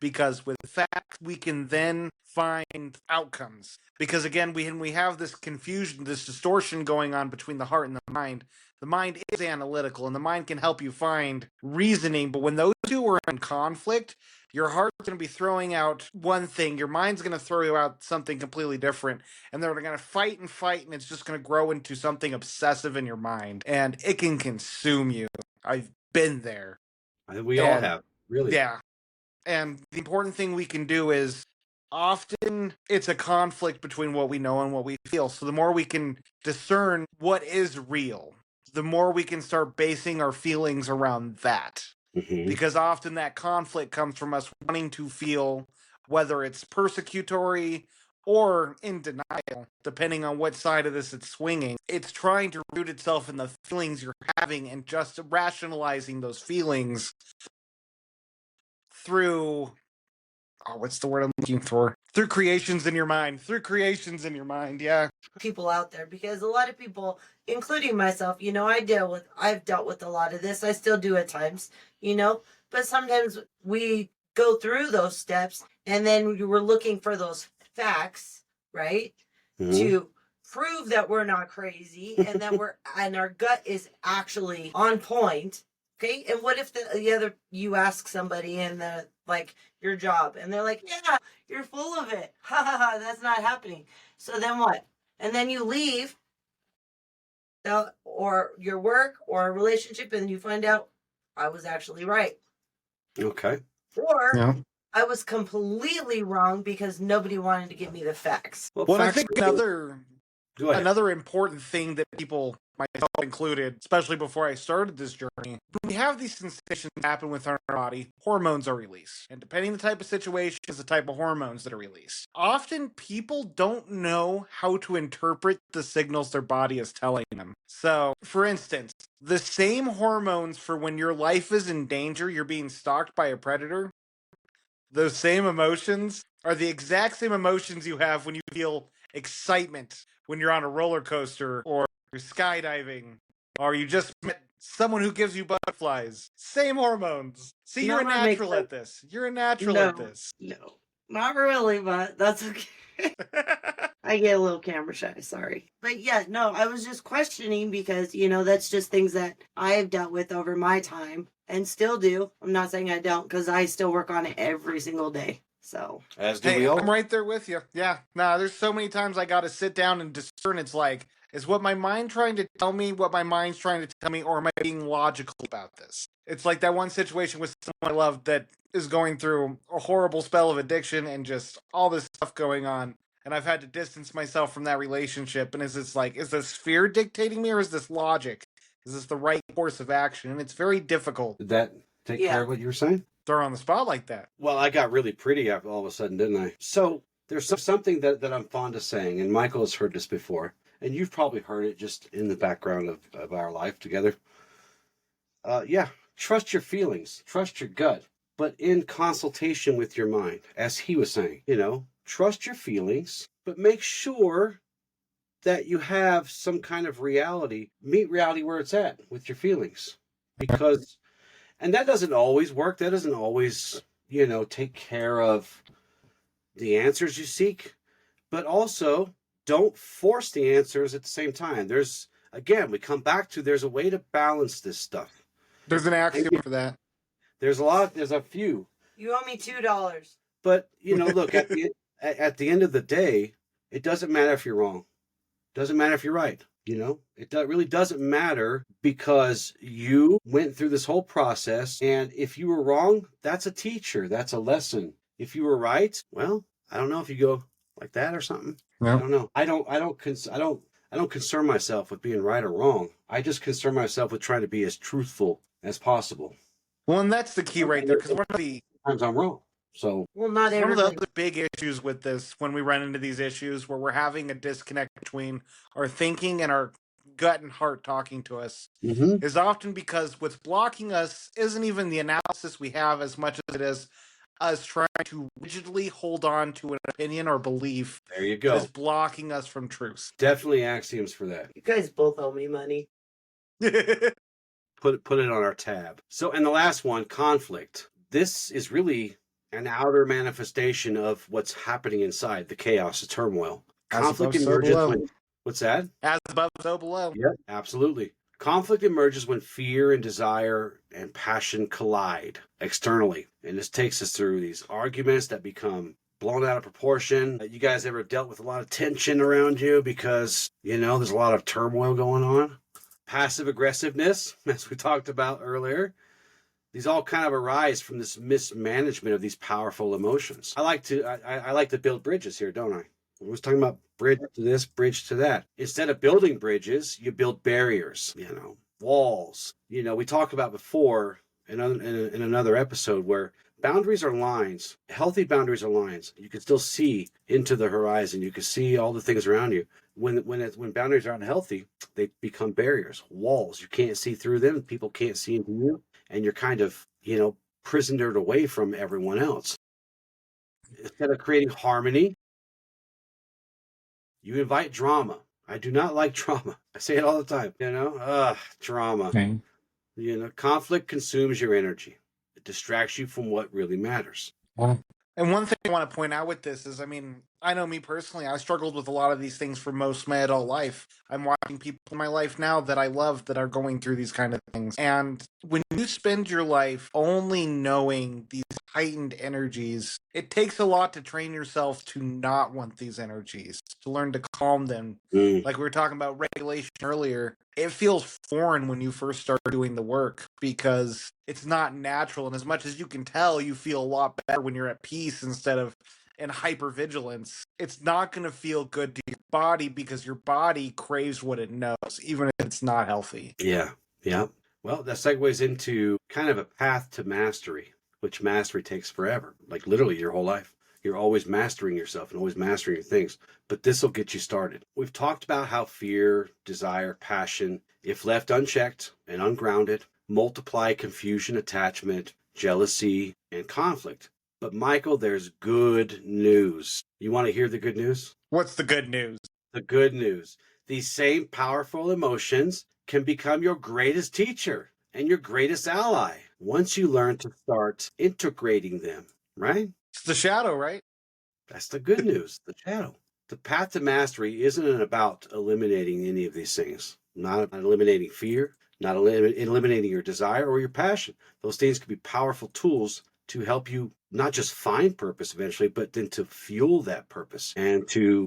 Because with facts, we can then find outcomes. Because again, we have this confusion, this distortion going on between the heart and the mind. The mind is analytical, and the mind can help you find reasoning. But when those two are in conflict, your heart's going to be throwing out one thing, your mind's going to throw you out something completely different, and they're going to fight, and it's just going to grow into something obsessive in your mind, and it can consume you. I've been there. We all have, really. Yeah. And the important thing we can do is, often it's a conflict between what we know and what we feel. So the more we can discern what is real, the more we can start basing our feelings around that. Because often that conflict comes from us wanting to feel, whether it's persecutory or in denial, depending on what side of this it's swinging. It's trying to root itself in the feelings you're having and just rationalizing those feelings through, what's the word I'm looking for? Through creations in your mind. Yeah. People out there, because a lot of people, including myself, I've dealt with a lot of this. I still do at times, but sometimes we go through those steps and then we're looking for those facts, right? To prove that we're not crazy and that and our gut is actually on point. Okay. And what if you ask somebody in your job and they're like, yeah, you're full of it. Ha ha ha. That's not happening. So then what? And then you leave or your work or a relationship and you find out I was actually right. Okay. Or I was completely wrong because nobody wanted to give me the facts. Well, I think another important thing that people, myself included, especially before I started this journey, when we have these sensations happen with our body, hormones are released. And depending on the type of situation is the type of hormones that are released. Often people don't know how to interpret the signals their body is telling them. So, for instance, the same hormones for when your life is in danger, you're being stalked by a predator, those same emotions are the exact same emotions you have when you feel excitement when you're on a roller coaster or you're skydiving or you just met someone who gives you butterflies. Same hormones. See, you're a natural at this. You're a natural at this. No, not really, but that's okay. I get a little camera shy, sorry. But yeah, no, I was just questioning because, that's just things that I've dealt with over my time and still do. I'm not saying I don't, because I still work on it every single day. So, as do we all. I'm right there with you. Yeah. Nah, there's so many times I got to sit down and discern. It's like, Is what my mind trying to tell me what my mind's trying to tell me, or am I being logical about this? It's like that one situation with someone I love that is going through a horrible spell of addiction and just all this stuff going on. And I've had to distance myself from that relationship. And is this fear dictating me, or is this logic? Is this the right course of action? And it's very difficult. Did that take care of what you were saying? Throw on the spot like that. Well, I got really pretty after all of a sudden, didn't I? So there's something that I'm fond of saying, and Michael has heard this before, and you've probably heard it just in the background of our life together. Yeah, trust your feelings, trust your gut, but in consultation with your mind, as he was saying, trust your feelings, but make sure that you have some kind of reality, meet reality where it's at with your feelings. Because, and that doesn't always work. That doesn't always, take care of the answers you seek, but also don't force the answers at the same time. We come back to, there's a way to balance this stuff. There's an axiom for that. There's a few. You owe me $2. But, look, at the end of the day, it doesn't matter if you're wrong. It doesn't matter if you're right. It really doesn't matter, because you went through this whole process. And if you were wrong, that's a teacher. That's a lesson. If you were right, well, I don't know if you go like that or something. No. I don't know. I don't concern myself with being right or wrong. I just concern myself with trying to be as truthful as possible. Well, and that's the key right there, because one of the Sometimes I'm wrong. So, well, not one of everybody. the other big issues with this, when we run into these issues where we're having a disconnect between our thinking and our gut and heart talking to us, is often because what's blocking us isn't even the analysis we have as much as it is us trying to rigidly hold on to an opinion or belief. There you go. That is blocking us from truth. Definitely axioms for that. You guys both owe me money. Put it on our tab. So, and the last one, conflict. This is really an outer manifestation of what's happening inside, the chaos, the turmoil. Conflict emerges when, what's that? As above, so below. Yeah, absolutely. Conflict emerges when fear and desire and passion collide externally. And this takes us through these arguments that become blown out of proportion. You guys ever dealt with a lot of tension around you because, there's a lot of turmoil going on? Passive aggressiveness, as we talked about earlier. These all kind of arise from this mismanagement of these powerful emotions. I like to build bridges here, don't I? I was talking about bridge to this, bridge to that. Instead of building bridges, you build barriers, walls. We talked about before in another episode where boundaries are lines. Healthy boundaries are lines. You can still see into the horizon. You can see all the things around you. When boundaries are unhealthy, they become barriers, walls. You can't see through them. People can't see into you. And you're kind of, prisonered away from everyone else. Instead of creating harmony, you invite drama. I do not like drama. I say it all the time, drama. Okay. Conflict consumes your energy. It distracts you from what really matters. Well, And one thing I want to point out with this is, I know me personally, I struggled with a lot of these things for most of my adult life. I'm watching people in my life now that I love that are going through these kind of things. And when you spend your life only knowing these heightened energies, it takes a lot to train yourself to not want these energies, to learn to calm them. Like we were talking about regulation earlier, it feels foreign when you first start doing the work because it's not natural. And as much as you can tell, you feel a lot better when you're at peace instead of in hypervigilance. It's not going to feel good to your body because your body craves what it knows, even if it's not healthy. Yeah. Well, that segues into kind of a path to mastery, which mastery takes forever, like literally your whole life. You're always mastering yourself and always mastering your things, but this will get you started. We've talked about how fear, desire, passion, if left unchecked and ungrounded, multiply confusion, attachment, jealousy, and conflict. But Michael, there's good news. You want to hear the good news? What's the good news? The good news. These same powerful emotions can become your greatest teacher and your greatest ally once you learn to start integrating them, right? It's the shadow, right? That's the good news, the shadow. The path to mastery isn't about eliminating any of these things. Not eliminating fear, not eliminating your desire or your passion. Those things can be powerful tools to help you not just find purpose eventually, but then to fuel that purpose and to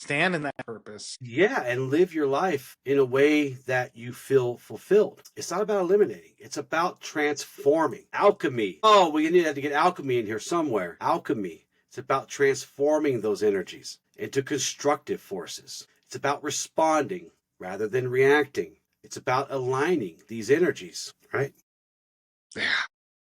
stand in that purpose. Yeah, and live your life in a way that you feel fulfilled. It's not about eliminating. It's about transforming. Alchemy. Oh, we need to get alchemy in here somewhere. Alchemy. It's about transforming those energies into constructive forces. It's about responding rather than reacting. It's about aligning these energies, right? Yeah.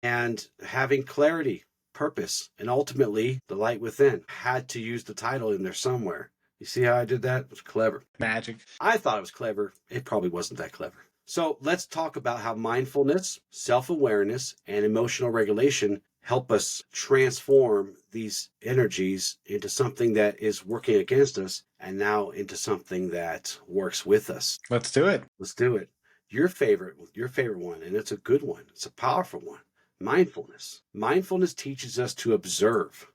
And having clarity, purpose, and ultimately the light within. Had to use the title in there somewhere. You see how I did that? It was clever. Magic. I thought it was clever. It probably wasn't that clever. So let's talk about how mindfulness, self-awareness, and emotional regulation help us transform these energies into something that is working against us and now into something that works with us. Let's do it. Let's do it. Your favorite one, and it's a good one. It's a powerful one. Mindfulness. Mindfulness teaches us to observe.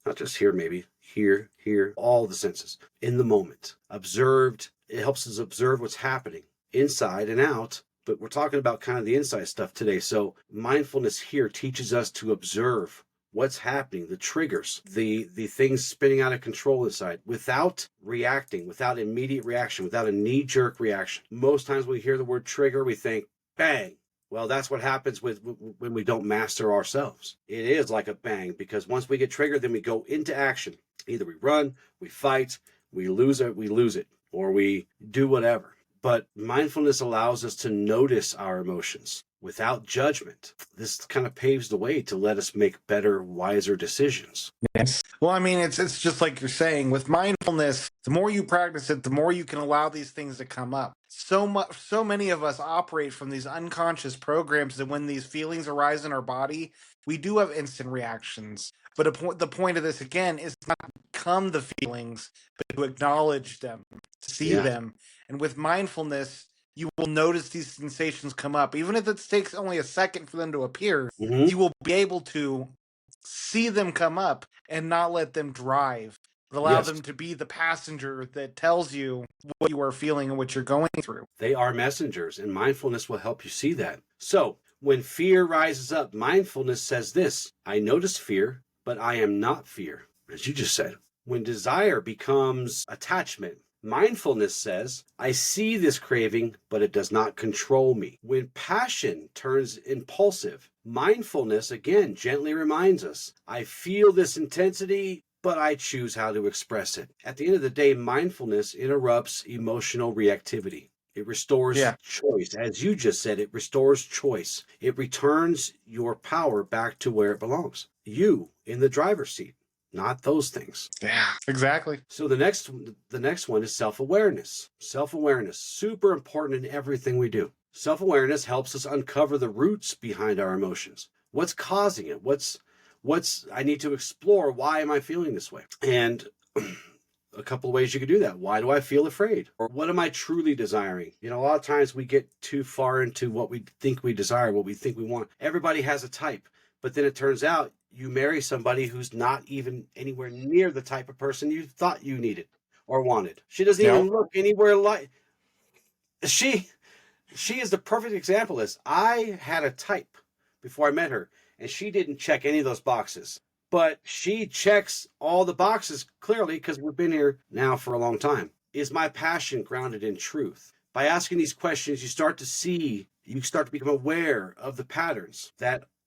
Not just here, maybe. Here, all the senses. In the moment. Observed. It helps us observe what's happening inside and out. But we're talking about kind of the inside stuff today. So mindfulness here teaches us to observe what's happening, the triggers, the things spinning out of control inside without reacting, without immediate reaction, without a knee-jerk reaction. Most times we hear the word trigger, we think, bang. Well, that's what happens when we don't master ourselves. It is like a bang, because once we get triggered, then we go into action. Either we run, we fight, we lose it, or we do whatever. But mindfulness allows us to notice our emotions without judgment. This kind of paves the way to let us make better, wiser decisions. Yes. Well, I mean, it's just like you're saying, with mindfulness, the more you practice it, the more you can allow these things to come up. So many of us operate from these unconscious programs that when these feelings arise in our body, we do have instant reactions. But the point of this, again, is not to become the feelings, but to acknowledge them, to see them. And with mindfulness, you will notice these sensations come up. Even if it takes only a second for them to appear, you will be able to see them come up and not let them drive, but allow them to be the passenger that tells you what you are feeling and what you're going through. They are messengers, and mindfulness will help you see that. So when fear rises up, mindfulness says this: I notice fear, but I am not fear, as you just said. When desire becomes attachment, mindfulness says, I see this craving, but it does not control me. When passion turns impulsive, mindfulness again gently reminds us, I feel this intensity, but I choose how to express it. At the end of the day, mindfulness interrupts emotional reactivity. It restores choice. As you just said, it restores choice. It returns your power back to where it belongs. You in the driver's seat. Not those things. Yeah, exactly. So the next one is self-awareness. Self-awareness, super important in everything we do. Self-awareness helps us uncover the roots behind our emotions. What's causing it? What's I need to explore, why am I feeling this way? And a couple of ways you could do that. Why do I feel afraid? Or what am I truly desiring? You know, a lot of times we get too far into what we think we desire, what we think we want. Everybody has a type, but then it turns out you marry somebody who's not even anywhere near the type of person you thought you needed or wanted. She doesn't even look anywhere like... She is the perfect example of this. I had a type before I met her, and she didn't check any of those boxes. But she checks all the boxes clearly because we've been here now for a long time. Is my passion grounded in truth? By asking these questions, you start to become aware of the patterns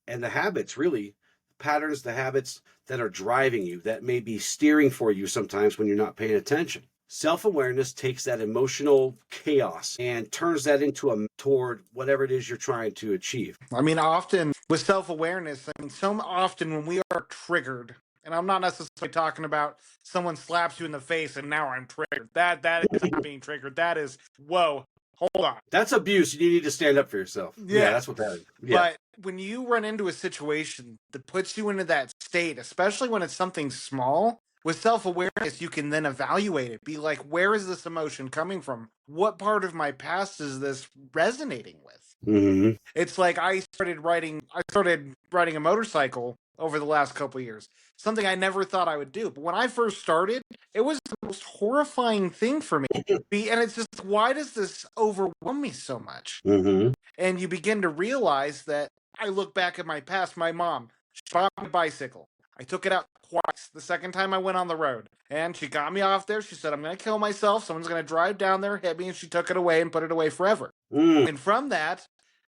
and the habits, really, the habits that are driving you, that may be steering for you sometimes when you're not paying attention. Self-awareness takes that emotional chaos and turns that into toward whatever it is you're trying to achieve. I mean, often with self-awareness, so often when we are triggered, and I'm not necessarily talking about someone slaps you in the face and now I'm triggered. That is not being triggered. That is, whoa, hold on. That's abuse. You need to stand up for yourself. Yeah, that's what that is. Yeah. But when you run into a situation that puts you into that state, especially when it's something small, with self-awareness, you can then evaluate it. Be like, where is this emotion coming from? What part of my past is this resonating with? Mm-hmm. It's like I started riding a motorcycle over the last couple of years. Something I never thought I would do. But when I first started, it was the most horrifying thing for me. And it's just, why does this overwhelm me so much? Mm-hmm. And you begin to realize that I look back at my past, my mom, she bought me a bicycle. I took it out twice. The second time I went on the road. And she got me off there. She said, I'm going to kill myself. Someone's going to drive down there, hit me. And she took it away and put it away forever. And from that,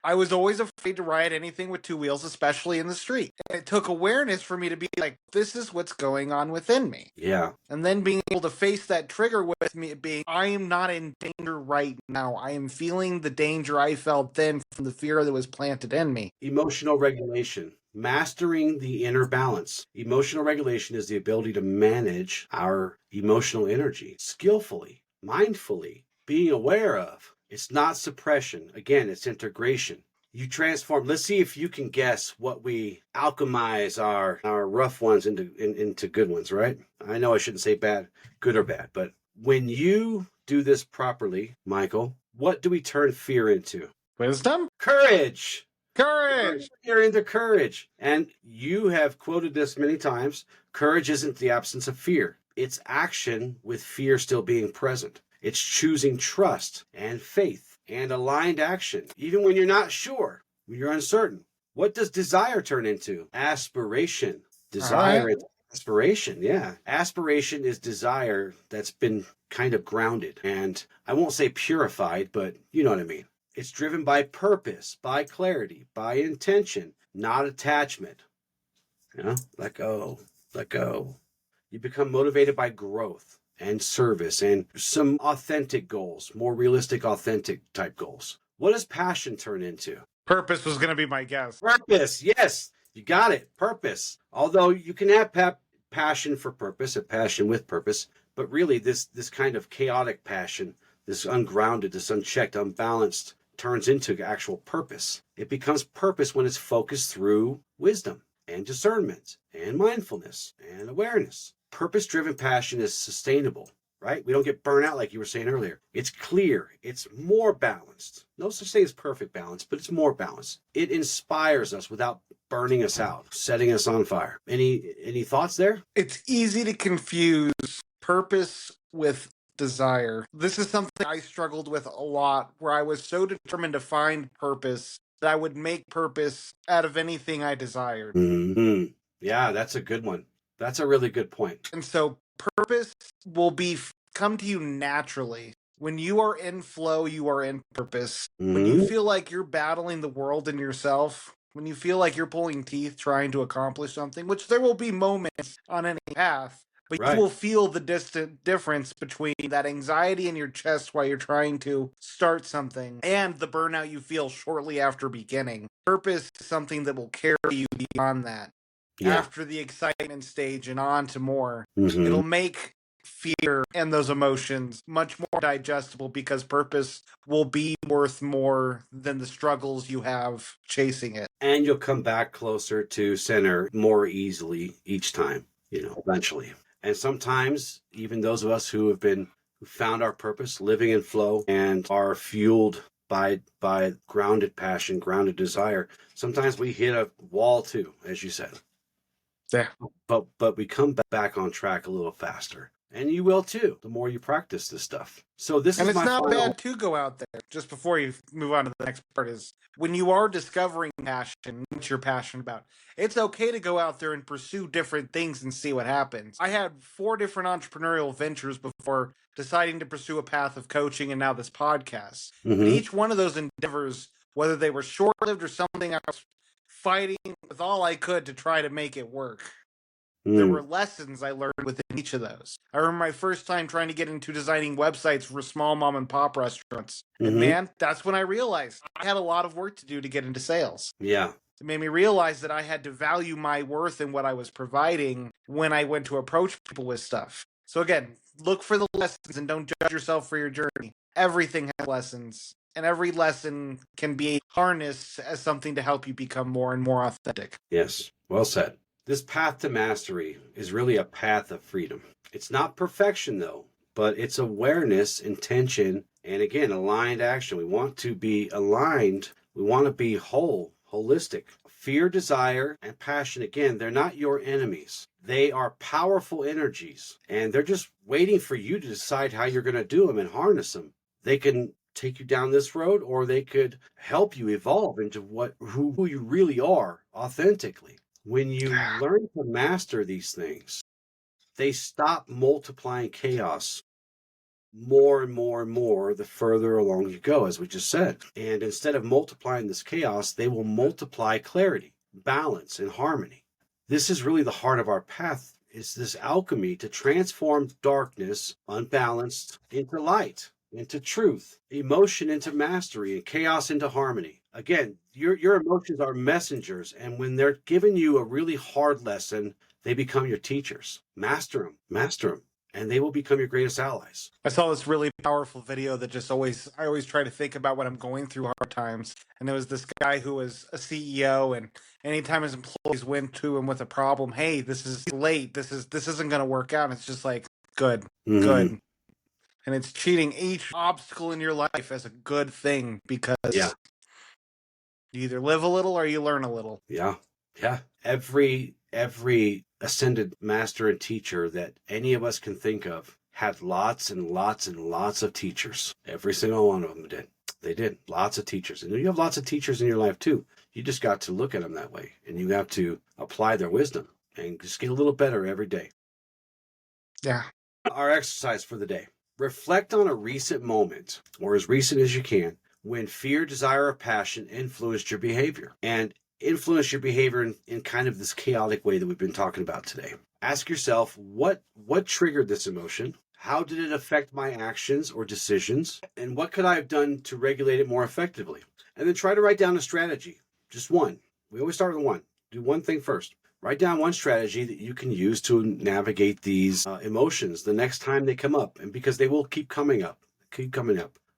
I was always afraid to ride anything with two wheels, especially in the street. And it took awareness for me to be like, this is what's going on within me. Yeah. And then being able to face that trigger with me being, I am not in danger right now. I am feeling the danger I felt then from the fear that was planted in me. Emotional regulation. Mastering the inner balance. Emotional regulation is the ability to manage our emotional energy skillfully, mindfully, being aware of. It's not suppression. Again, it's integration. You transform. Let's see if you can guess what we alchemize our rough ones into good ones, right? I know I shouldn't say bad, good or bad, but when you do this properly, Michael, what do we turn fear into? Wisdom? Courage. Courage! You're into courage. And you have quoted this many times. Courage isn't the absence of fear. It's action with fear still being present. It's choosing trust and faith and aligned action, even when you're not sure, when you're uncertain. What does desire turn into? Aspiration. Desire is aspiration, yeah. Aspiration is desire that's been kind of grounded. And I won't say purified, but you know what I mean. It's driven by purpose, by clarity, by intention, not attachment. You know, let go, let go. You become motivated by growth and service and some authentic goals, more realistic, authentic type goals. What does passion turn into? Purpose was going to be my guess. Purpose, yes, you got it, purpose. Although you can have passion for purpose, a passion with purpose, but really this kind of chaotic passion, this ungrounded, this unchecked, unbalanced, turns into actual purpose. It becomes purpose when it's focused through wisdom and discernment and mindfulness and awareness. Purpose-driven passion is sustainable, right? We don't get burnt out like you were saying earlier. It's clear. It's more balanced. No such thing as perfect balance, but it's more balanced. It inspires us without burning us out, setting us on fire. Any thoughts there? It's easy to confuse purpose with desire. This is something I struggled with a lot, where I was so determined to find purpose that I would make purpose out of anything I desired. Mm-hmm. Yeah, that's a good one. That's a really good point. And so purpose will come to you naturally. When you are in flow, you are in purpose. When you feel like you're battling the world and yourself, when you feel like you're pulling teeth trying to accomplish something, which there will be moments on any path, but Right. you will feel the distant difference between that anxiety in your chest while you're trying to start something and the burnout you feel shortly after beginning. Purpose is something that will carry you beyond that. Yeah. After the excitement stage and on to more. Mhm. It'll make fear and those emotions much more digestible because purpose will be worth more than the struggles you have chasing it. And you'll come back closer to center more easily each time, eventually. And sometimes even those of us who found our purpose, living in flow and are fueled by grounded passion, grounded desire, sometimes we hit a wall too, as you said. Yeah. But we come back on track a little faster. And you will too, the more you practice this stuff. So this And is it's my not final... bad to go out there, just before you move on to the next part, is when you are discovering passion, what you're passionate about, it's okay to go out there and pursue different things and see what happens. I had 4 different entrepreneurial ventures before deciding to pursue a path of coaching and now this podcast. But each one of those endeavors, whether they were short-lived or something I was fighting with all I could to try to make it work, there were lessons I learned within each of those. I remember my first time trying to get into designing websites for small mom and pop restaurants. And man, that's when I realized I had a lot of work to do to get into sales. Yeah. It made me realize that I had to value my worth and what I was providing when I went to approach people with stuff. So again, look for the lessons and don't judge yourself for your journey. Everything has lessons, and every lesson can be harnessed as something to help you become more and more authentic. Yes, well said. This path to mastery is really a path of freedom. It's not perfection, though, but it's awareness, intention, and again, aligned action. We want to be aligned. We want to be whole, holistic. Fear, desire, and passion, again, they're not your enemies. They are powerful energies, and they're just waiting for you to decide how you're going to do them and harness them. They can take you down this road, or they could help you evolve into who you really are authentically. When you learn to master these things, they stop multiplying chaos more and more and more the further along you go, as we just said. And instead of multiplying this chaos, they will multiply clarity, balance, and harmony. This is really the heart of our path, is this alchemy to transform darkness, unbalanced, into light, into truth, emotion into mastery, and chaos into harmony. Again, your emotions are messengers, and when they're giving you a really hard lesson, they become your teachers. Master them, and they will become your greatest allies. I saw this really powerful video that I always try to think about when I'm going through hard times. And there was this guy who was a CEO, and anytime his employees went to him with a problem, hey, this is late, this isn't gonna work out. And it's just like, good, good. And it's treating each obstacle in your life as a good thing, because you either live a little or you learn a little. Yeah. Every ascended master and teacher that any of us can think of had lots and lots and lots of teachers. Every single one of them did. They did. Lots of teachers. And you have lots of teachers in your life too. You just got to look at them that way, and you have to apply their wisdom and just get a little better every day. Yeah. Our exercise for the day. Reflect on a recent moment, or as recent as you can, when fear, desire, or passion influenced your behavior. And influence your behavior in kind of this chaotic way that we've been talking about today. Ask yourself, what triggered this emotion? How did it affect my actions or decisions? And what could I have done to regulate it more effectively? And then try to write down a strategy. Just one. We always start with one. Do one thing first. Write down one strategy that you can use to navigate these emotions the next time they come up. And because they will keep coming up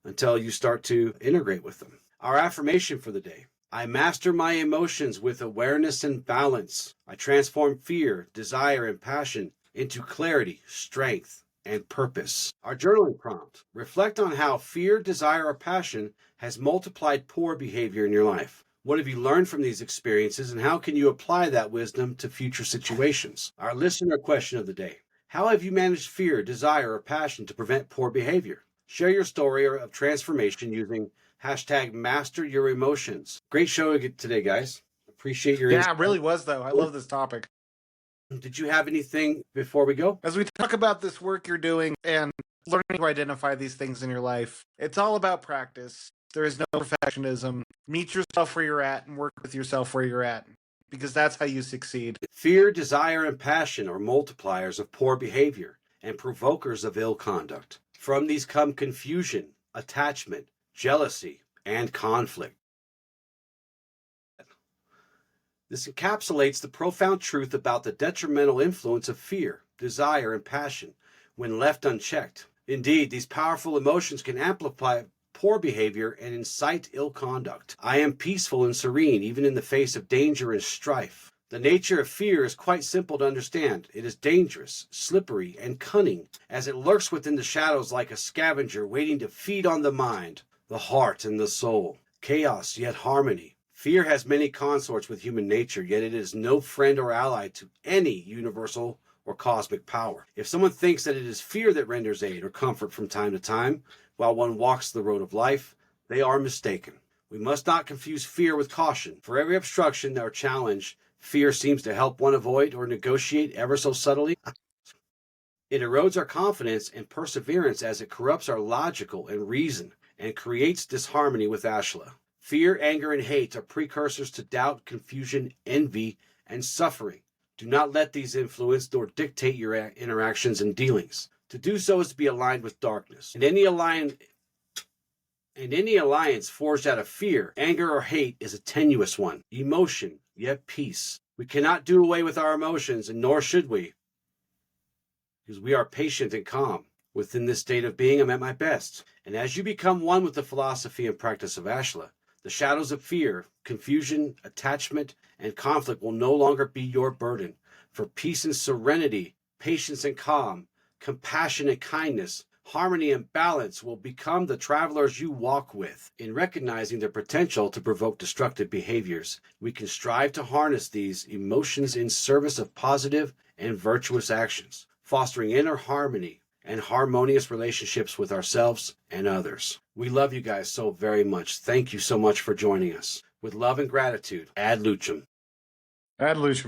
until you start to integrate with them. Our affirmation for the day. I master my emotions with awareness and balance. I transform fear, desire, and passion into clarity, strength, and purpose. Our journaling prompt. Reflect on how fear, desire, or passion has multiplied poor behavior in your life. What have you learned from these experiences, and how can you apply that wisdom to future situations? Our listener question of the day. How have you managed fear, desire, or passion to prevent poor behavior? Share your story of transformation using #MasterYourEmotions. Great show today, guys. Appreciate your insight. It really was, though. I love this topic. Did you have anything before we go? As we talk about this work you're doing and learning to identify these things in your life, it's all about practice. There is no perfectionism. Meet yourself where you're at and work with yourself where you're at, because that's how you succeed. Fear, desire, and passion are multipliers of poor behavior and provokers of ill conduct. From these come confusion, attachment, jealousy, and conflict. This encapsulates the profound truth about the detrimental influence of fear, desire, and passion when left unchecked. Indeed, these powerful emotions can amplify poor behavior and incite ill conduct. I am peaceful and serene even in the face of danger and strife. The nature of fear is quite simple to understand. It is dangerous, slippery, and cunning, as it lurks within the shadows like a scavenger waiting to feed on the mind, the heart, and the soul. Chaos, yet harmony. Fear has many consorts with human nature, yet it is no friend or ally to any universal or cosmic power. If someone thinks that it is fear that renders aid or comfort from time to time while one walks the road of life, they are mistaken. We must not confuse fear with caution. For every obstruction or challenge fear seems to help one avoid or negotiate ever so subtly, it erodes our confidence and perseverance as it corrupts our logical and reason and creates disharmony with Ashla. Fear, anger, and hate are precursors to doubt, confusion, envy, and suffering. Do not let these influence nor dictate your interactions and dealings. To do so is to be aligned with darkness. And any alliance forged out of fear, anger, or hate is a tenuous one. Emotion, yet peace. We cannot do away with our emotions, and nor should we, because we are patient and calm. Within this state of being, I'm at my best. And as you become one with the philosophy and practice of Ashla, the shadows of fear, confusion, attachment, and conflict will no longer be your burden. For peace and serenity, patience and calm, compassion and kindness, harmony and balance will become the travelers you walk with. In recognizing their potential to provoke destructive behaviors, we can strive to harness these emotions in service of positive and virtuous actions, fostering inner harmony and harmonious relationships with ourselves and others. We love you guys so very much. Thank you so much for joining us. With love and gratitude, ad lucem. I'd lose